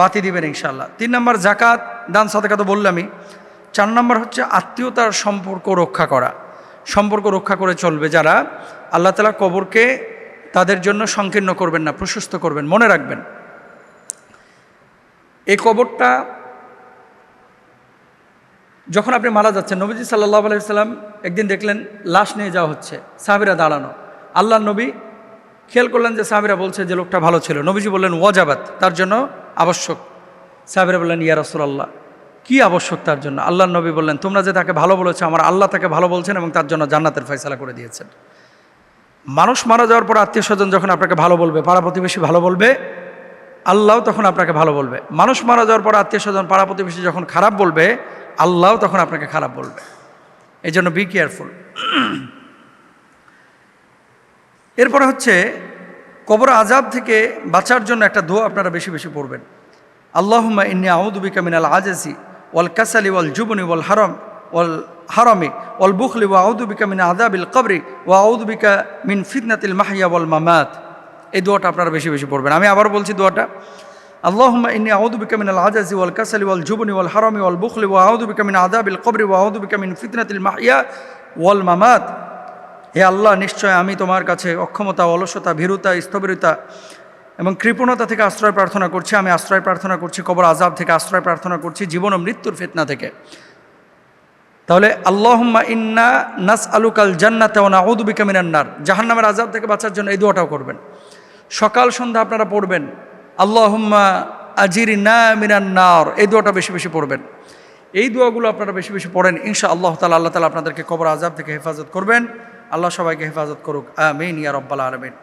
বাতি দিবেন ইনশাআল্লাহ। 3 নম্বর জাকাত, দান সাদাকা তো বললামই। 4 নম্বর হচ্ছে আত্মীয়তার সম্পর্ক রক্ষা করা। সম্পর্ক রক্ষা করে চলবে যারা, আল্লাহ তাআলা কবরকে তাদের জন্য সংকীর্ণ করবেন না, প্রশস্ত করবেন। মনে রাখবেন, এই কবরটা যখন আপনি মারা যাচ্ছেন, নবীজি সাল্লাল্লাহু আলাইহি ওয়াসাল্লাম একদিন দেখলেন লাশ নিয়ে যাওয়া হচ্ছে, সাহাবীরা দাঁড়ানো। আল্লাহর নবী খেয়াল করলেন যে সাহাবীরা বলছে যে লোকটা ভালো ছিল। নবীজি বললেন ওয়াজাবাত, তার জন্য আবশ্যক। সাহাবীরা বললেন ইয়া রাসূলুল্লাহ, কি আবশ্যক তার জন্য? আল্লাহর নবী বললেন, তোমরা যে তাকে ভালো বলেছো, আমার আল্লাহ তাকে ভালো বলছেন এবং তার জন্য জান্নাতের ফয়সালা করে দিয়েছেন। মানুষ মারা যাওয়ার পর আত্মীয় স্বজন যখন আপনাকে ভালো বলবে, পাড়া প্রতিবেশী ভালো বলবে, আল্লাহও তখন আপনাকে ভালো বলবে। মানুষ মারা যাওয়ার পর আত্মীয় স্বজন, পাড়া প্রতিবেশী যখন খারাপ বলবে, আল্লাহও তখন আপনাকে খারাপ বলবে। এই জন্য বি কেয়ারফুল। এরপরে হচ্ছে কবর আযাব থেকে বাঁচার জন্য একটা দোয়া আপনারা বেশি বেশি পড়বেন। আল্লাহুম্মা ইন্নী আউযু বিকা মিনাল আজাজি ওয়াল কাসালি ওয়াল জুবনি ওয়াল হারামি ওয়াল বুখলি ওয়া আউযু বিকা মিন আযাবিল কবরি ওয়া আউযু বিকা মিন ফিতনাতিল মাহইয়া ওয়াল মামাত। এই দোয়াটা আপনারা বেশি বেশি পড়বেন। আমি আবার বলছি দোয়াটা, আল্লাহুম্মা ইন্নী আউযু বিকা মিনাল আজাজি ওয়াল কাসালি ওয়াল জুবনি ওয়াল হারামি ওয়াল বুখলি ওয়া আউযু বিকা মিন আযাবিল কবরি ওয়া আউযু বিকা মিন ফিতনাতিল মাহইয়া ওয়াল মামাত। হে আল্লাহ, নিশ্চয় আমি তোমার কাছে অক্ষমতা, অলসতা, ভীরুতা, স্থবিরতা এবং কৃপণতা থেকে আশ্রয় প্রার্থনা করছি। আমি আশ্রয় প্রার্থনা করছি কবর আযাব থেকে, আশ্রয় প্রার্থনা করছি জীবন ও মৃত্যুর ফিতনা থেকে। তাহলে আল্লাহুম্মা ইন্না নাসআলুকাল জান্নাতা ওয়া নাউযু বিকা মিনান নার, জাহান্নামের আযাব থেকে বাঁচার জন্য এই দোয়াটাও করবেন। সকাল সন্ধ্যা আপনারা পড়বেন আল্লাহুম্মা আজিরনা মিনান নার, এই দোয়াটা বেশি বেশি পড়বেন। এই দোয়াগুলো আপনারা বেশি বেশি পড়েন, ইনশাআল্লাহ তাআলা আল্লাহ তাআলা আপনাদেরকে কবর আযাব থেকে হেফাজত করবেন। আল্লাহ সবাইকে হেফাজত করুক, আমিন ইয়া রাব্বাল আলামিন।